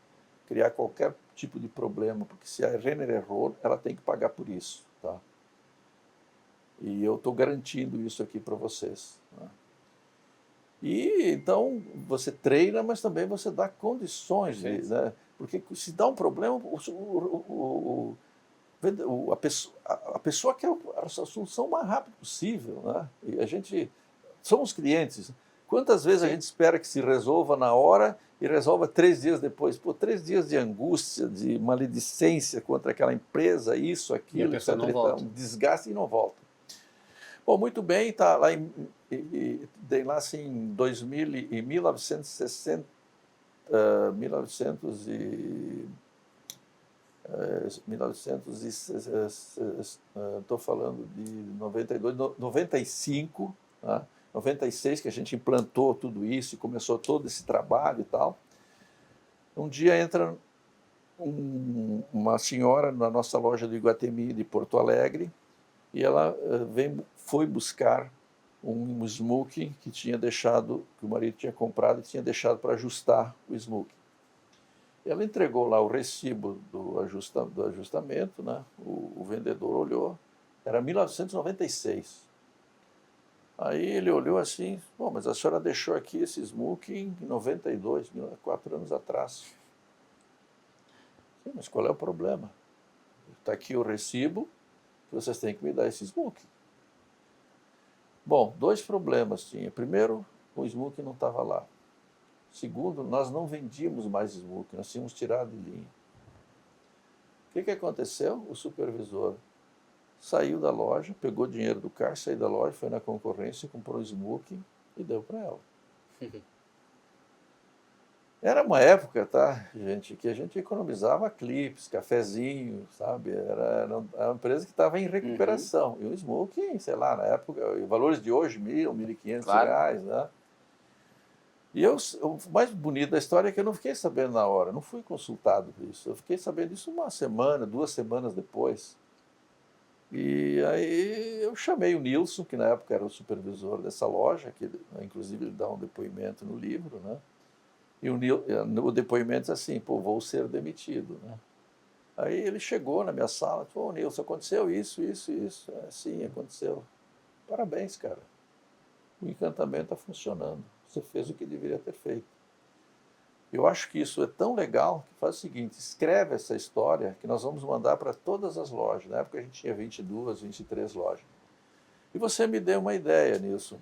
criar qualquer tipo de problema, porque se a Renner errou, ela tem que pagar por isso, tá? E eu estou garantindo isso aqui para vocês, né? E então você treina, mas também você dá condições, né? Porque se dá um problema, a pessoa quer a solução o mais rápido possível, né? E a gente somos clientes. Quantas vezes a gente espera que se resolva na hora e resolva 3 dias depois? Pô, 3 dias de angústia, de maledicência contra aquela empresa, isso, aquilo, e a pessoa não volta. Um desgaste e não volta. Bom, muito bem, tá lá dei lá assim em 1960, 1900 estou falando de 92, 95, né? 96 que a gente implantou tudo isso e começou todo esse trabalho e tal. Um dia entra uma senhora na nossa loja do Iguatemi de Porto Alegre e ela foi buscar um smoking que tinha deixado, que o marido tinha comprado e tinha deixado para ajustar o smoking. Ela entregou lá o recibo do ajustamento, né? O vendedor olhou, era 1996. Aí ele olhou assim, bom, mas a senhora deixou aqui esse smoking em 92, 4 anos atrás. Sim, mas qual é o problema? Está aqui o recibo, que vocês têm que me dar esse smoking. Bom, 2 problemas tinha. Primeiro, o smoking não estava lá. Segundo, nós não vendíamos mais smoking, nós tínhamos tirado de linha. O que aconteceu? O supervisor saiu da loja, pegou dinheiro do caixa, saiu da loja, foi na concorrência, comprou um smoking e deu para ela. Era uma época, tá, gente, que a gente economizava clipes, cafezinho, sabe? Era uma empresa que estava em recuperação. E o smoking, sei lá, na época, valores de hoje, R$1.000, R$1.500, Claro. né? E o mais bonito da história é que eu não fiquei sabendo na hora, não fui consultado por isso. Eu fiquei sabendo disso 1 semana, 2 semanas depois. E aí eu chamei o Nilson, que na época era o supervisor dessa loja, que inclusive ele dá um depoimento no livro, né? E o depoimento é assim, pô, vou ser demitido, né? Aí ele chegou na minha sala e falou, Nilson, aconteceu isso, isso, isso. Sim, aconteceu. Parabéns, cara. O encantamento está funcionando. Você fez o que deveria ter feito. Eu acho que isso é tão legal que faz o seguinte, escreve essa história que nós vamos mandar para todas as lojas. Na época a gente tinha 22, 23 lojas. E você me deu uma ideia nisso.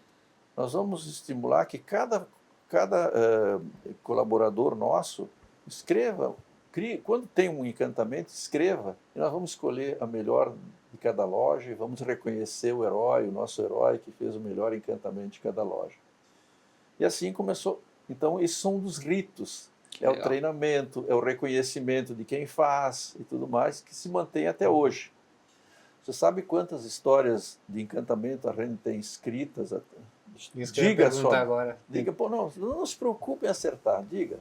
Nós vamos estimular que cada colaborador nosso escreva, quando tem um encantamento, escreva, e nós vamos escolher a melhor de cada loja e vamos reconhecer o herói, o nosso herói que fez o melhor encantamento de cada loja. E assim começou. Então, esses são um dos ritos. É o treinamento, é o reconhecimento de quem faz e tudo mais, que se mantém até hoje. Você sabe quantas histórias de encantamento a Renner tem escritas Isso que eu ia Diga perguntar só. agora. Diga, pô, não se preocupe em acertar, diga.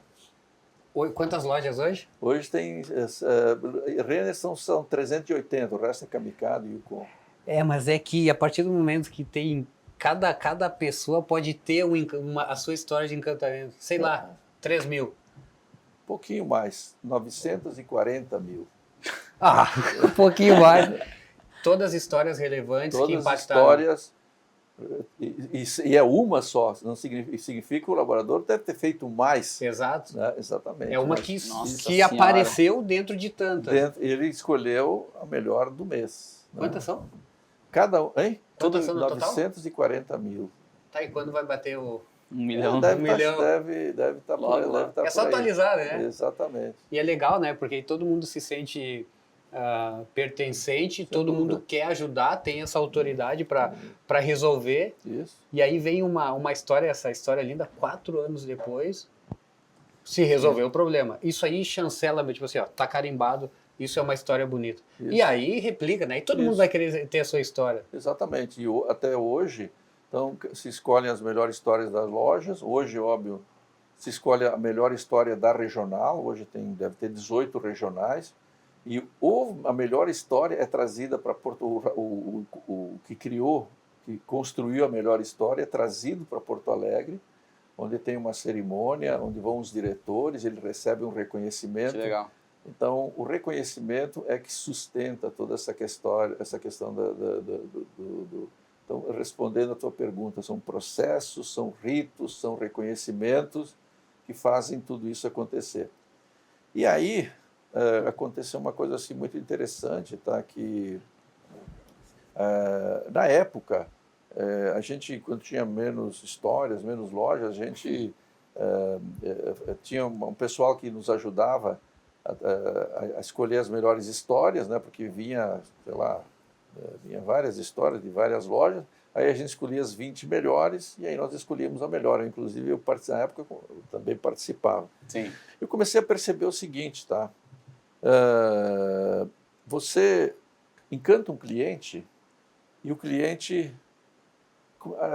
Quantas lojas hoje? Hoje tem, Renner são 380, o resto é Kamikado e Yukon. Mas é que a partir do momento que tem, cada pessoa pode ter a sua história de encantamento. Sei lá, 3 mil. Pouquinho mais, 940 mil. Um pouquinho mais. Todas histórias relevantes que Todas as impactaram. histórias, e é uma só, não significa que o colaborador deve ter feito mais. Exato. Né? Exatamente. É uma Mas que apareceu dentro de tantas. ele escolheu a melhor do mês. Né? Quantas são? Cada um, hein? Quantas são no total? 940 mil. Tá, e quando vai bater o... 1 milhão. Deve Um milhão. estar logo. É só atualizar, né? Exatamente. E é legal, né? Porque aí todo mundo se sente pertencente, todo mundo quer ajudar, tem essa autoridade para resolver. Isso. E aí vem uma história, essa história linda, 4 anos depois, se resolveu o problema. Isso aí chancela, tipo assim, ó, tá carimbado, isso é uma história bonita. Isso. E aí replica, né? E todo mundo vai querer ter a sua história. Exatamente. E até hoje, então, se escolhem as melhores histórias das lojas. Hoje, óbvio, se escolhe a melhor história da regional. Hoje deve ter 18 regionais. E a melhor história é trazida para Porto... O que criou, que construiu a melhor história, é trazido para Porto Alegre, onde tem uma cerimônia, onde vão os diretores, ele recebe um reconhecimento. Que legal. Então, o reconhecimento é que sustenta toda essa questão Então, respondendo a tua pergunta, são processos, são ritos, são reconhecimentos que fazem tudo isso acontecer. E aí, aconteceu uma coisa assim muito interessante, tá? Que na época, a gente, quando tinha menos histórias, menos lojas, a gente tinha um pessoal que nos ajudava a escolher as melhores histórias, né? Porque vinha, sei lá, vinha várias histórias de várias lojas, aí a gente escolhia as 20 melhores e aí nós escolhíamos a melhor. Inclusive, na época, eu também participava. Sim. Eu comecei a perceber o seguinte, tá? Você encanta um cliente e o cliente,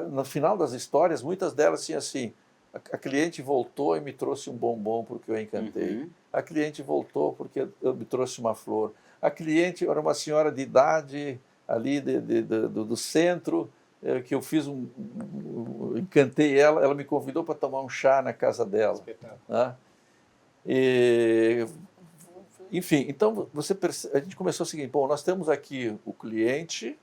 no final das histórias, muitas delas tinham assim, a cliente voltou e me trouxe um bombom porque eu encantei. Uhum. A cliente voltou porque eu me trouxe uma flor. A cliente era uma senhora de idade ali do centro, que eu fiz encantei ela me convidou para tomar um chá na casa dela. Né? Enfim, então a gente começou o seguinte, bom, nós temos aqui o cliente,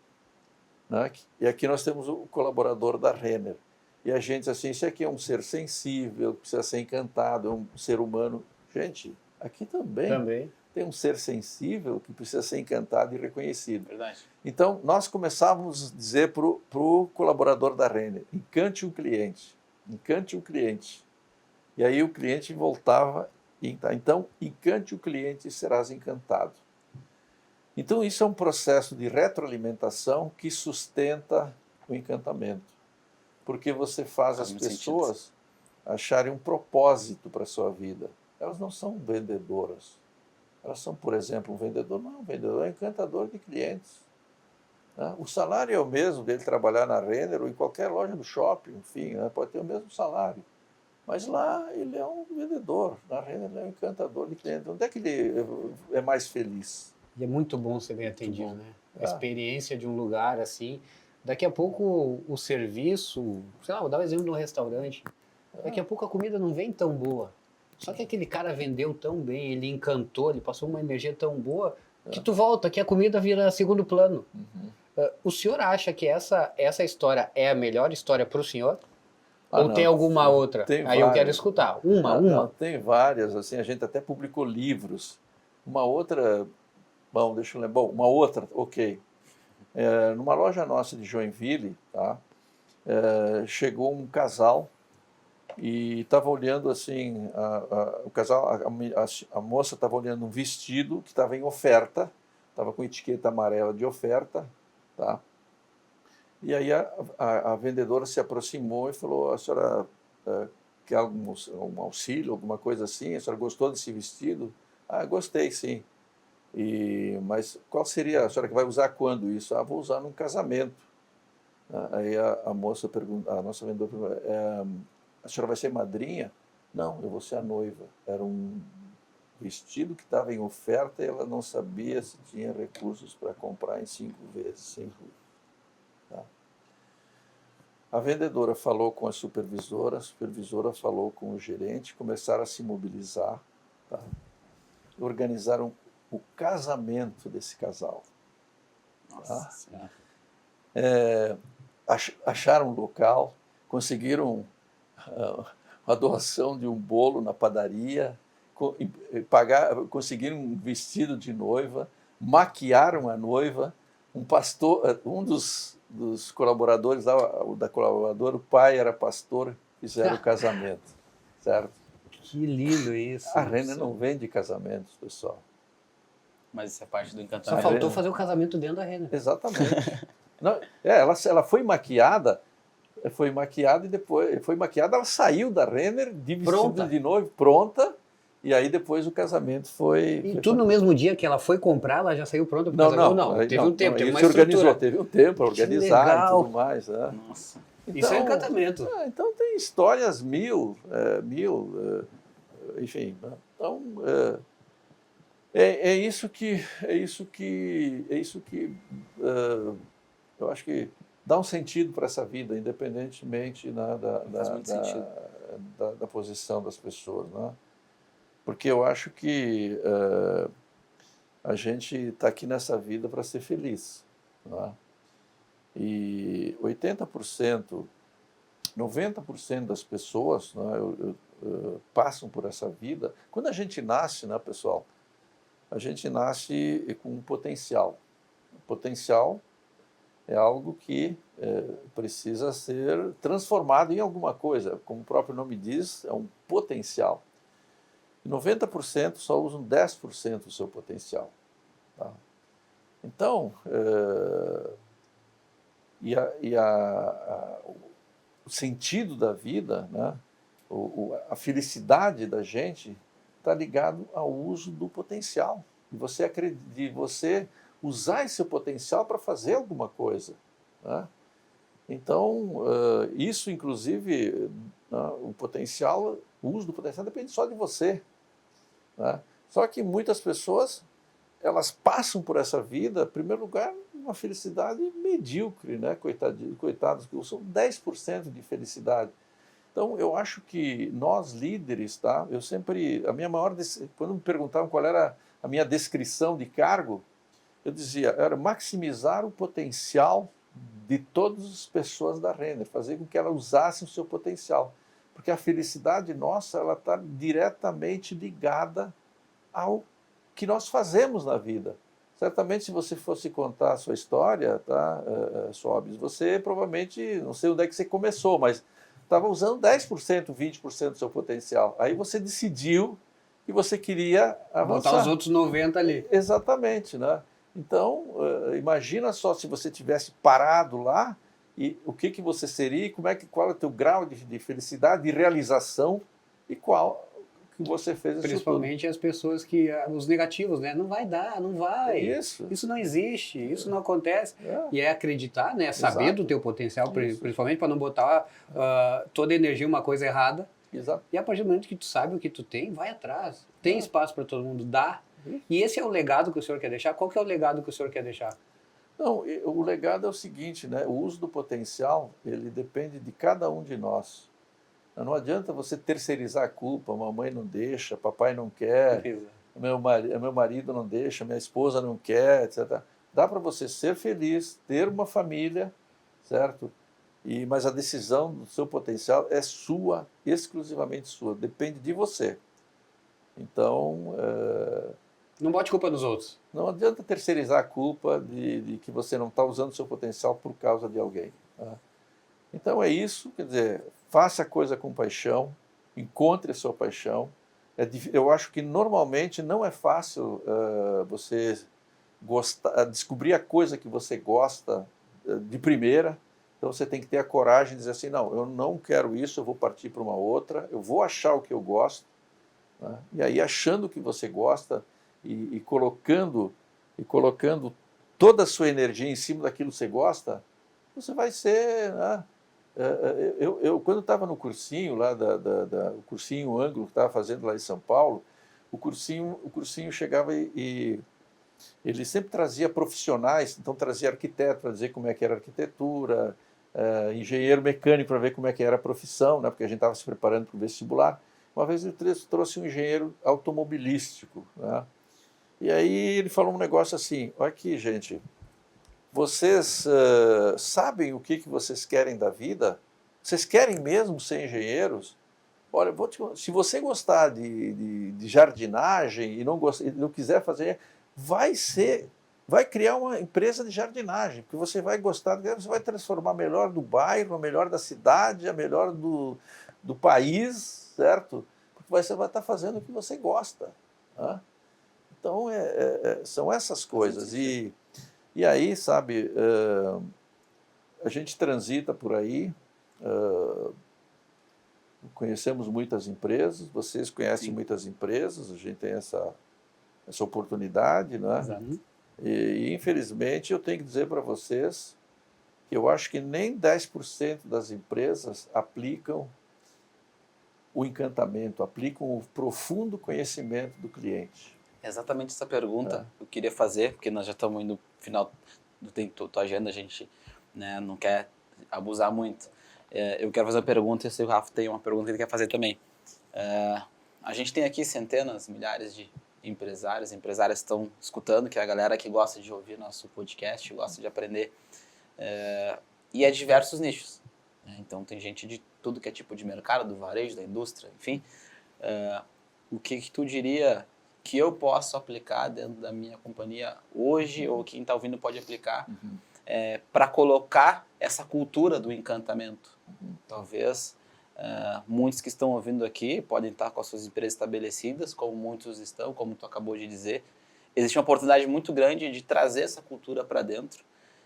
né, e aqui nós temos o colaborador da Renner. E a gente, assim, isso aqui é um ser sensível, precisa ser encantado, é um ser humano. Gente, aqui também tem um ser sensível que precisa ser encantado e reconhecido. Verdade. Então, nós começávamos a dizer para o colaborador da Renner, encante um cliente, encante um cliente. E aí o cliente voltava, então, encante o cliente e serás encantado. Então, isso é um processo de retroalimentação que sustenta o encantamento. Porque você faz as pessoas acharem um propósito para a sua vida. Elas não são vendedoras. Elas são, por exemplo, um vendedor é um encantador de clientes. Né? O salário é o mesmo dele trabalhar na Renner ou em qualquer loja do shopping, enfim, né? Pode ter o mesmo salário. Mas lá ele é um vendedor, na Renner ele é um encantador de clientes. Onde é que ele é mais feliz? E é muito bom ser bem atendido, né? A experiência de um lugar assim. Daqui a pouco o serviço, sei lá, vou dar um exemplo de um restaurante. Daqui a pouco a comida não vem tão boa. Só que aquele cara vendeu tão bem, ele encantou, ele passou uma energia tão boa, que tu volta, que a comida vira segundo plano. O senhor acha que essa história é a melhor história para o senhor? Ou tem alguma outra? Aí várias. Eu quero escutar. Uma. Não, tem várias, assim, a gente até publicou livros. Uma outra, bom, deixa eu lembrar, uma outra, ok. Numa loja nossa de Joinville, tá? Chegou um casal e estava olhando assim, o casal, a moça estava olhando um vestido que estava em oferta, estava com etiqueta amarela de oferta, tá? E aí a vendedora se aproximou e falou, a senhora quer um auxílio, alguma coisa assim? A senhora gostou desse vestido? Ah, gostei, sim. Mas qual seria, a senhora que vai usar quando isso? Ah, vou usar num casamento. Aí a moça pergunta, a nossa vendedora pergunta, a senhora vai ser madrinha? Não, eu vou ser a noiva. Era um vestido que estava em oferta e ela não sabia se tinha recursos para comprar em 5 vezes, sem juros. Tá? A vendedora falou com a supervisora falou com o gerente, começaram a se mobilizar, tá? Organizaram o casamento desse casal. Nossa Tá? Senhora. Acharam um local, conseguiram a doação de um bolo na padaria, conseguiram um vestido de noiva, maquiaram a noiva, um pastor, um dos colaboradores da colaboradora, o pai era pastor, fizeram o casamento, certo? Que lindo isso. A Renner não vende casamentos, pessoal. Mas isso é parte do Só encantamento. faltou fazer o casamento dentro da Renner. Exatamente. Não, ela foi maquiada e depois ela saiu da Renner de vestido Pronta. de noivo, pronta, e aí depois o casamento foi... E tudo no mesmo dia que ela foi comprar, ela já saiu pronta para o Não, casamento? não, Teve um tempo, teve aí uma se estrutura. organizou, teve um tempo para organizar e legal. tudo mais. Né? Nossa. Isso é encantamento. Então tem histórias mil, enfim. Né? Então é isso que eu acho que dá um sentido para essa vida, independentemente, né, Faz muito sentido. da posição das pessoas, né? Porque eu acho que a gente está aqui nessa vida para ser feliz, né? E 80%, 90% das pessoas, né, passam por essa vida. Quando a gente nasce, né, pessoal, a gente nasce com um potencial. O potencial é algo que precisa ser transformado em alguma coisa. Como o próprio nome diz, é um potencial. E 90% só usam 10% do seu potencial. Tá? Então, o sentido da vida, né, a felicidade da gente está ligado ao uso do potencial. De você usar esse seu potencial para fazer alguma coisa. Né? Então, isso, inclusive, o uso do potencial depende só de você. Né? Só que muitas pessoas, elas passam por essa vida, em primeiro lugar, uma felicidade medíocre, né? Coitados, que são 10% de felicidade. Então, eu acho que nós líderes, tá? Quando me perguntavam qual era a minha descrição de cargo, eu dizia, era maximizar o potencial de todas as pessoas da Renner, fazer com que elas usassem o seu potencial. Porque a felicidade nossa, ela está diretamente ligada ao que nós fazemos na vida. Certamente, se você fosse contar a sua história, tá, Sobis, você provavelmente, não sei onde é que você começou, mas estava usando 10%, 20% do seu potencial. Aí você decidiu que você queria avançar. Botar os outros 90 ali. Exatamente, né? Então, imagina só se você tivesse parado lá, e o que você seria, qual é o teu grau de felicidade, de realização, e qual que você fez isso Principalmente as pessoas os negativos, né? Não vai dar, não vai. Isso não existe, isso não acontece. E é acreditar, né? Saber do teu potencial, principalmente para não botar toda a energia em uma coisa errada. Exato. E a partir do momento que tu sabe o que tu tem, vai atrás. Tem espaço para todo mundo, dá. E esse é o legado que o senhor quer deixar? Qual que é o legado que o senhor quer deixar? Não, o legado é o seguinte, né? O uso do potencial, ele depende de cada um de nós. Não adianta você terceirizar a culpa, mamãe não deixa, papai não quer, meu marido não deixa, minha esposa não quer, etc. Dá para você ser feliz, ter uma família, certo? Mas a decisão do seu potencial é sua, exclusivamente sua, depende de você. Então... não bote culpa nos outros. Não adianta terceirizar a culpa de que você não está usando o seu potencial por causa de alguém. Tá? Então é isso, quer dizer, faça a coisa com paixão, encontre a sua paixão. Eu acho que normalmente não é fácil você descobrir a coisa que você gosta de primeira. Então você tem que ter a coragem de dizer assim, não, eu não quero isso, eu vou partir para uma outra, eu vou achar o que eu gosto. Né? E aí, achando o que você gosta e colocando toda a sua energia em cima daquilo que você gosta, você vai ser... Né? Eu quando estava no cursinho, lá o cursinho Ângulo que estava fazendo lá em São Paulo, o cursinho chegava e ele sempre trazia profissionais, então trazia arquiteto para dizer como é que era a arquitetura, engenheiro mecânico para ver como é que era a profissão, né, porque a gente estava se preparando para o vestibular. Uma vez ele trouxe um engenheiro automobilístico, né, e aí ele falou um negócio assim, olha aqui, gente, vocês sabem o que vocês querem da vida? Vocês querem mesmo ser engenheiros? Olha, se você gostar de jardinagem e não quiser fazer, vai criar uma empresa de jardinagem, porque você vai gostar, você vai transformar melhor do bairro, a melhor da cidade, a melhor do país, certo? Porque você vai estar fazendo o que você gosta. Né? Então, são essas coisas. E aí, sabe, a gente transita por aí, conhecemos muitas empresas, vocês conhecem muitas empresas, a gente tem essa oportunidade, né? Exato. E, infelizmente, eu tenho que dizer para vocês que eu acho que nem 10% das empresas aplicam o encantamento, aplicam o profundo conhecimento do cliente. Exatamente essa pergunta eu queria fazer, porque nós já estamos indo no final do tua agenda, a gente, né, não quer abusar muito. Eu quero fazer uma pergunta e eu sei que o Rafa tem uma pergunta que ele quer fazer também. A gente tem aqui centenas, milhares de empresários estão escutando, que é a galera que gosta de ouvir nosso podcast, gosta de aprender, e é de diversos nichos. Né? Então tem gente de tudo que é tipo de mercado, do varejo, da indústria, enfim. O que tu diria que eu posso aplicar dentro da minha companhia hoje, ou quem está ouvindo pode aplicar, para colocar essa cultura do encantamento? Talvez muitos que estão ouvindo aqui podem estar com as suas empresas estabelecidas, como muitos estão, como tu acabou de dizer. Existe uma oportunidade muito grande de trazer essa cultura para dentro,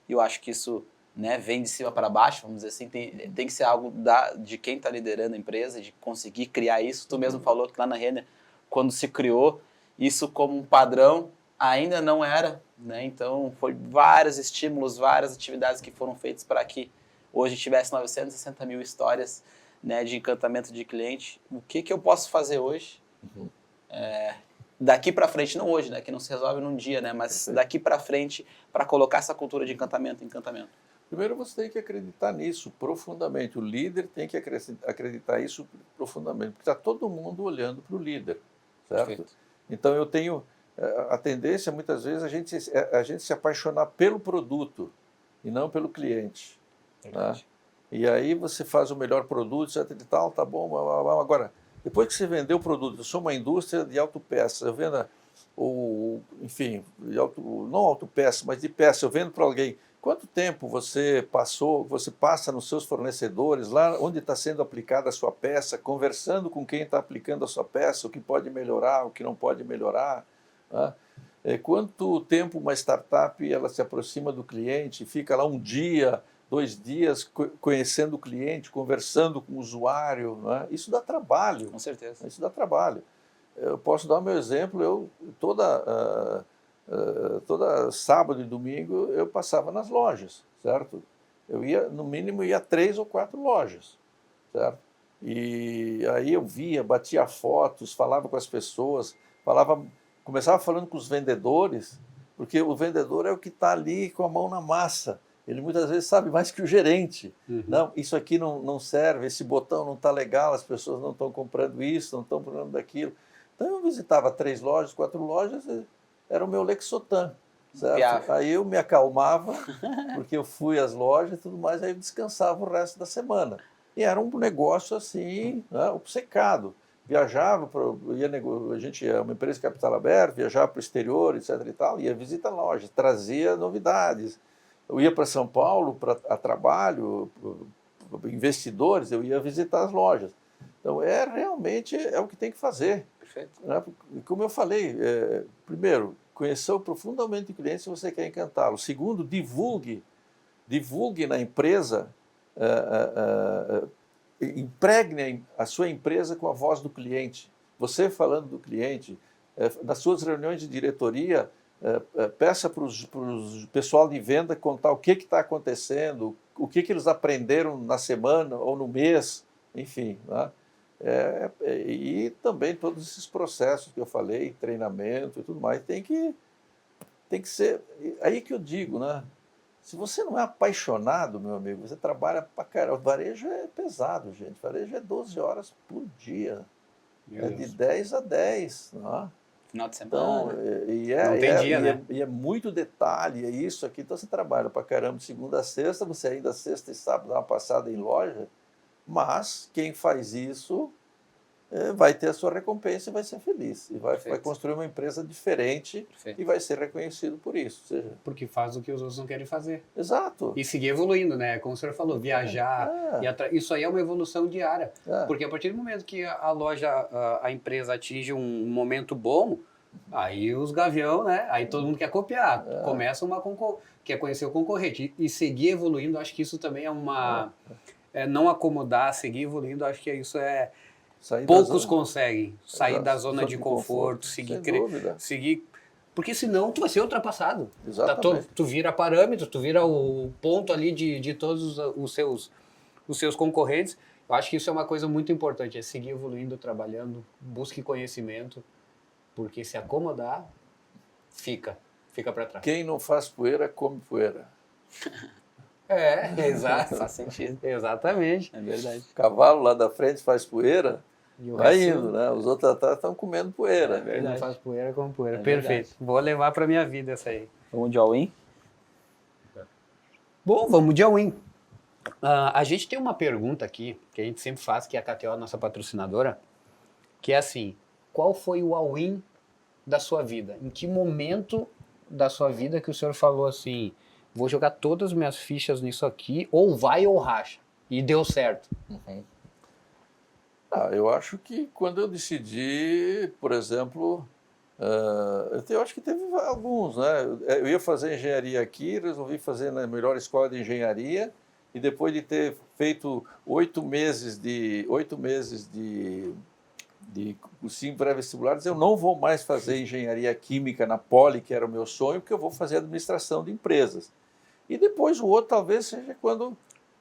e eu acho que isso, né, vem de cima para baixo, vamos dizer assim, tem que ser algo de quem está liderando a empresa, de conseguir criar isso. Tu mesmo falou que lá na Renner, quando se criou isso como um padrão, ainda não era, né? Então foi vários estímulos, várias atividades que foram feitas para que hoje tivesse 960 mil histórias, né, de encantamento de cliente. O que eu posso fazer hoje, daqui para frente, não hoje, né, que não se resolve num dia, né, mas daqui para frente, para colocar essa cultura de encantamento? Primeiro você tem que acreditar nisso profundamente, o líder tem que acreditar isso profundamente, porque está todo mundo olhando para o líder, certo? Perfeito. Então eu tenho a tendência, muitas vezes, a gente se apaixonar pelo produto e não pelo cliente. Né? E aí você faz o melhor produto, etc e tal, tá bom, agora, depois que você vendeu o produto, eu sou uma indústria de autopeças, eu vendo, enfim, não autopeças, mas de peça, eu vendo para alguém. Quanto tempo você passa nos seus fornecedores, lá onde está sendo aplicada a sua peça, conversando com quem está aplicando a sua peça, o que pode melhorar, o que não pode melhorar? Né? Quanto tempo uma startup ela se aproxima do cliente, fica lá um dia, 2 dias conhecendo o cliente, conversando com o usuário? Né? Isso dá trabalho. Com certeza. Isso dá trabalho. Eu posso dar o meu exemplo, toda sábado e domingo eu passava nas lojas, certo? Eu ia, no mínimo, 3 ou 4 lojas, certo? E aí eu via, batia fotos, falava com as pessoas, começava falando com os vendedores, porque o vendedor é o que está ali com a mão na massa. Ele muitas vezes sabe mais que o gerente. Não, isso aqui não serve, esse botão não está legal, as pessoas não estão comprando isso, não estão comprando daquilo. Então eu visitava 3 lojas, 4 lojas, era o meu Lexotan, certo? Aí eu me acalmava, porque eu fui às lojas e tudo mais, aí eu descansava o resto da semana. E era um negócio assim, né, obcecado. Viajava, a gente é uma empresa de capital aberto, viajava para o exterior, etc. e tal, ia visitar lojas, trazia novidades. Eu ia para São Paulo a trabalho, investidores, eu ia visitar as lojas. Então, realmente é o que tem que fazer. Perfeito. Né? Como eu falei, primeiro, conhecer profundamente o cliente se você quer encantá-lo. Segundo, divulgue na empresa, impregne a sua empresa com a voz do cliente. Você falando do cliente, nas suas reuniões de diretoria, peça para o pessoal de venda contar o que está acontecendo, o que eles aprenderam na semana ou no mês, enfim. Né? E também todos esses processos que eu falei, treinamento e tudo mais, tem que ser... Aí que eu digo, né? Se você não é apaixonado, meu amigo, você trabalha pra caramba. O varejo é pesado, gente. O varejo é 12 horas por dia. Meu De Deus. 10 a 10. Né? Final de Então, semana. Não tem dia, né? é muito detalhe, é isso aqui. Então, você trabalha pra caramba de segunda a sexta, você ainda sexta e sábado dá uma passada em loja, mas quem faz isso vai ter a sua recompensa e vai ser feliz. E vai Perfeito. construir uma empresa diferente Perfeito. e vai ser reconhecido por isso. Ou seja, Porque faz o que os outros não querem fazer. exato. E seguir evoluindo, né? Como o senhor falou, viajar. Isso aí é uma evolução diária. Porque a partir do momento que a loja, a empresa atinge um momento bom, aí os gavião, né? Aí todo mundo quer copiar. Começa quer conhecer o concorrente. E seguir evoluindo, acho que isso também é uma... não acomodar, seguir evoluindo, acho que isso é... Poucos conseguem sair da zona de conforto, seguir... Porque senão tu vai ser ultrapassado. Exatamente. Tu vira parâmetro, tu vira o ponto ali de todos os seus concorrentes. Eu acho que isso é uma coisa muito importante, é seguir evoluindo, trabalhando, busque conhecimento, porque se acomodar, fica para trás. Quem não faz poeira, come poeira. Exato. Faz sentido. Exatamente. É verdade. O cavalo lá da frente faz poeira, E o vai resto, indo, né? Os outros atrás estão comendo poeira. É verdade. não faz poeira com poeira. É Perfeito. Vou levar para minha vida essa aí. Vamos de all-in? Bom, vamos de all-in. A gente tem uma pergunta aqui, que a gente sempre faz, que é a KTO, nossa patrocinadora, que é assim, qual foi o all-in da sua vida? Em que momento da sua vida que o senhor falou assim, vou jogar todas as minhas fichas nisso aqui, ou vai ou racha? E deu certo. Eu acho que quando eu decidi, por exemplo, eu acho que teve alguns, né? Eu ia fazer engenharia aqui, resolvi fazer na melhor escola de engenharia, e depois de ter feito 8 meses de cursinho pré-vestibular, eu não vou mais fazer engenharia química na Poli, que era o meu sonho, porque eu vou fazer administração de empresas. E depois o outro talvez seja quando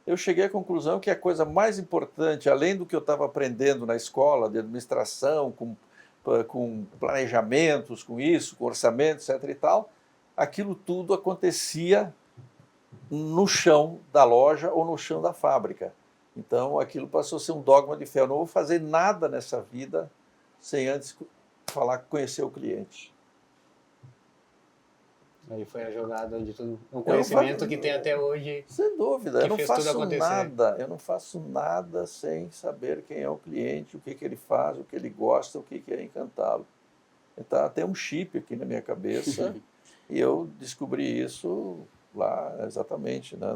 eu cheguei à conclusão que a coisa mais importante, além do que eu estava aprendendo na escola de administração, com planejamentos, com isso, com orçamento, etc. e tal, aquilo tudo acontecia no chão da loja ou no chão da fábrica. Então, aquilo passou a ser um dogma de fé. Eu não vou fazer nada nessa vida sem antes conhecer o cliente. Aí foi a jogada de tudo. Um conhecimento que tem até hoje. Sem dúvida. Eu não faço acontecer. nada sem saber quem é o cliente, o que ele faz, o que ele gosta, o que é encantá-lo. Então, tem um chip aqui na minha cabeça e eu descobri isso lá exatamente. Né?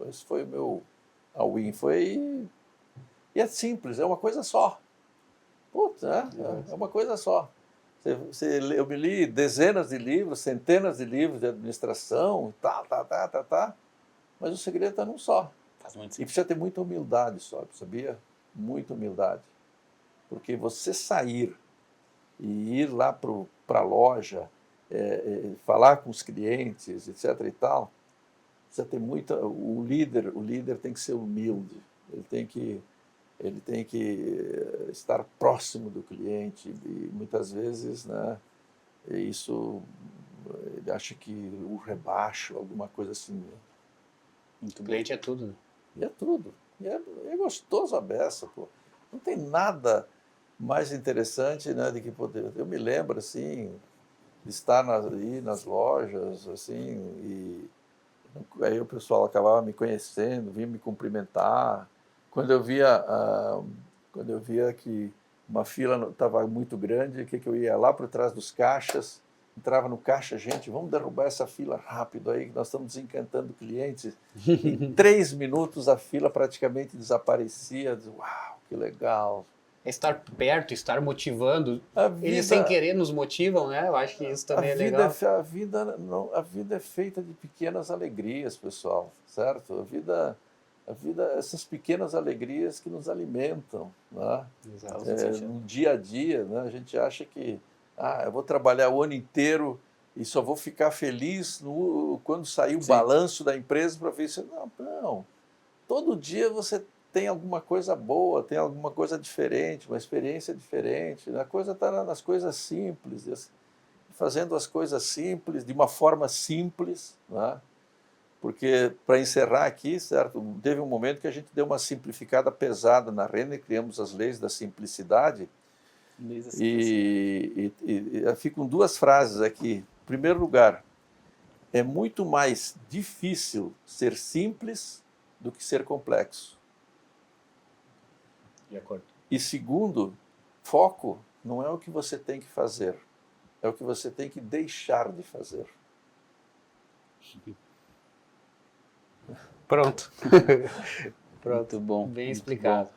Esse foi o meu all-in. E é simples, é uma coisa só. Puta, é uma coisa só. Eu me li dezenas de livros, centenas de livros de administração, mas o segredo está num só. Faz muito E sentido. precisa ter muita humildade só, sabia? Muita humildade. Porque você sair e ir lá para a loja, falar com os clientes, etc. e tal, precisa ter muita... O líder tem que ser humilde, ele tem que estar próximo do cliente e muitas vezes, né, ele acha que o rebaixo, alguma coisa assim. Né? O cliente é tudo, né? E é tudo. E é gostoso a beça, pô. Não tem nada mais interessante, né, do que poder... Eu me lembro, assim, de estar nas lojas, assim, e aí o pessoal acabava me conhecendo, vinha me cumprimentar. Quando eu via que uma fila estava muito grande, que eu ia lá por trás dos caixas, entrava no caixa, gente, vamos derrubar essa fila rápido aí, que nós estamos desencantando clientes. Em 3 minutos a fila praticamente desaparecia. Uau, que legal. Estar perto, estar motivando. Eles sem querer nos motivam, né? Eu acho que isso também é legal. A vida é feita de pequenas alegrias, pessoal, certo? A vida, essas pequenas alegrias que nos alimentam, né? No dia a dia, né? A gente acha que eu vou trabalhar o ano inteiro e só vou ficar feliz quando sair o Sim. balanço da empresa para ver se... Não. Todo dia você tem alguma coisa boa, tem alguma coisa diferente, uma experiência diferente. A coisa está nas coisas simples, fazendo as coisas simples, de uma forma simples, né? Porque, para encerrar aqui, certo, teve um momento que a gente deu uma simplificada pesada na Renner, criamos as leis da simplicidade, e ficam duas frases aqui. Em primeiro lugar, é muito mais difícil ser simples do que ser complexo. De acordo. E segundo, foco não é o que você tem que fazer, é o que você tem que deixar de fazer. Pronto. Muito bom. Bem muito explicado. bom,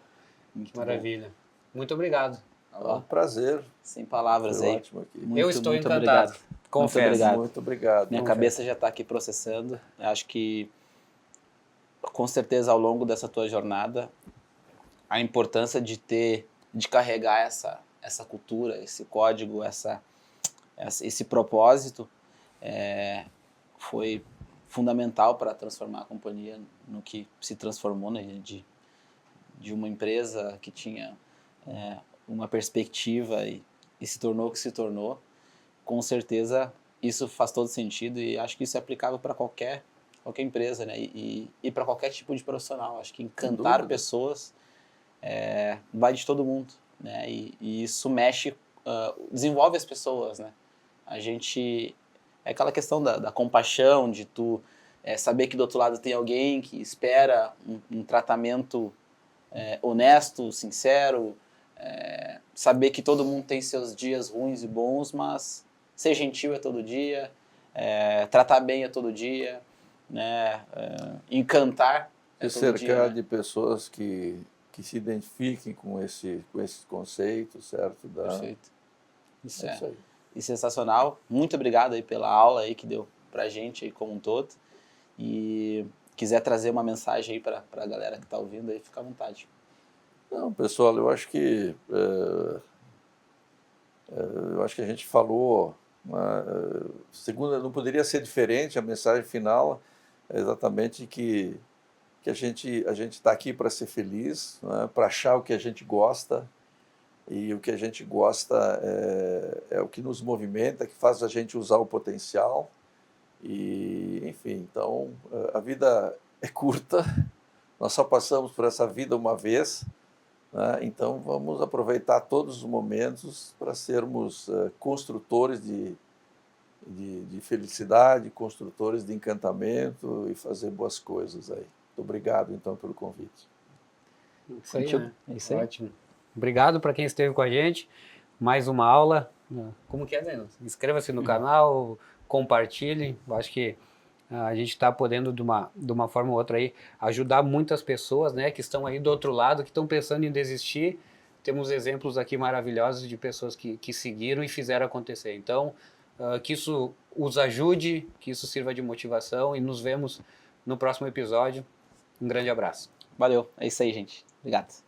muito Que maravilha. Muito obrigado. É um prazer. Sem palavras Foi aí. ótimo aqui. Eu estou muito encantado. obrigado. Confesso. obrigado. Muito obrigado. Minha cabeça já está aqui processando. Eu acho que, com certeza, ao longo dessa tua jornada, a importância de carregar essa cultura, esse código, esse propósito, foi fundamental para transformar a companhia no que se transformou, né? De uma empresa que tinha uma perspectiva e se tornou o que se tornou. Com certeza isso faz todo sentido e acho que isso é aplicável para qualquer empresa, né? E para qualquer tipo de profissional. Acho que encantar pessoas vai de todo mundo, né? E isso mexe, desenvolve as pessoas, né? A gente... É aquela questão da compaixão, de tu saber que do outro lado tem alguém que espera um tratamento honesto, sincero, saber que todo mundo tem seus dias ruins e bons, mas ser gentil é todo dia, tratar bem é todo dia, né? Encantar é Se todo cercar dia, né? de pessoas que se identifiquem com esse conceito, certo? Perfeito. Isso É é. isso aí. E sensacional. Muito obrigado aí pela aula aí que deu pra gente aí como um todo. E quiser trazer uma mensagem aí pra galera que tá ouvindo aí, fica à vontade. Não, pessoal, eu acho que a gente falou, segunda não poderia ser diferente, a mensagem final é exatamente que a gente está aqui para ser feliz, né, para achar o que a gente gosta, e o que a gente gosta é o que nos movimenta, que faz a gente usar o potencial. E, enfim, então, a vida é curta, nós só passamos por essa vida uma vez, né? Então vamos aproveitar todos os momentos para sermos construtores de felicidade, construtores de encantamento e fazer boas coisas aí. Muito obrigado, então, pelo convite. Isso aí, né? É isso aí. Ótimo. Obrigado para quem esteve com a gente. Mais uma aula. Como que é, Zeno? Inscreva-se no canal, compartilhe. Eu acho que a gente está podendo, de uma forma ou outra, aí, ajudar muitas pessoas, né, que estão aí do outro lado, que estão pensando em desistir. Temos exemplos aqui maravilhosos de pessoas que seguiram e fizeram acontecer. Então, que isso os ajude, que isso sirva de motivação, e nos vemos no próximo episódio. Um grande abraço. Valeu. É isso aí, gente. Obrigado.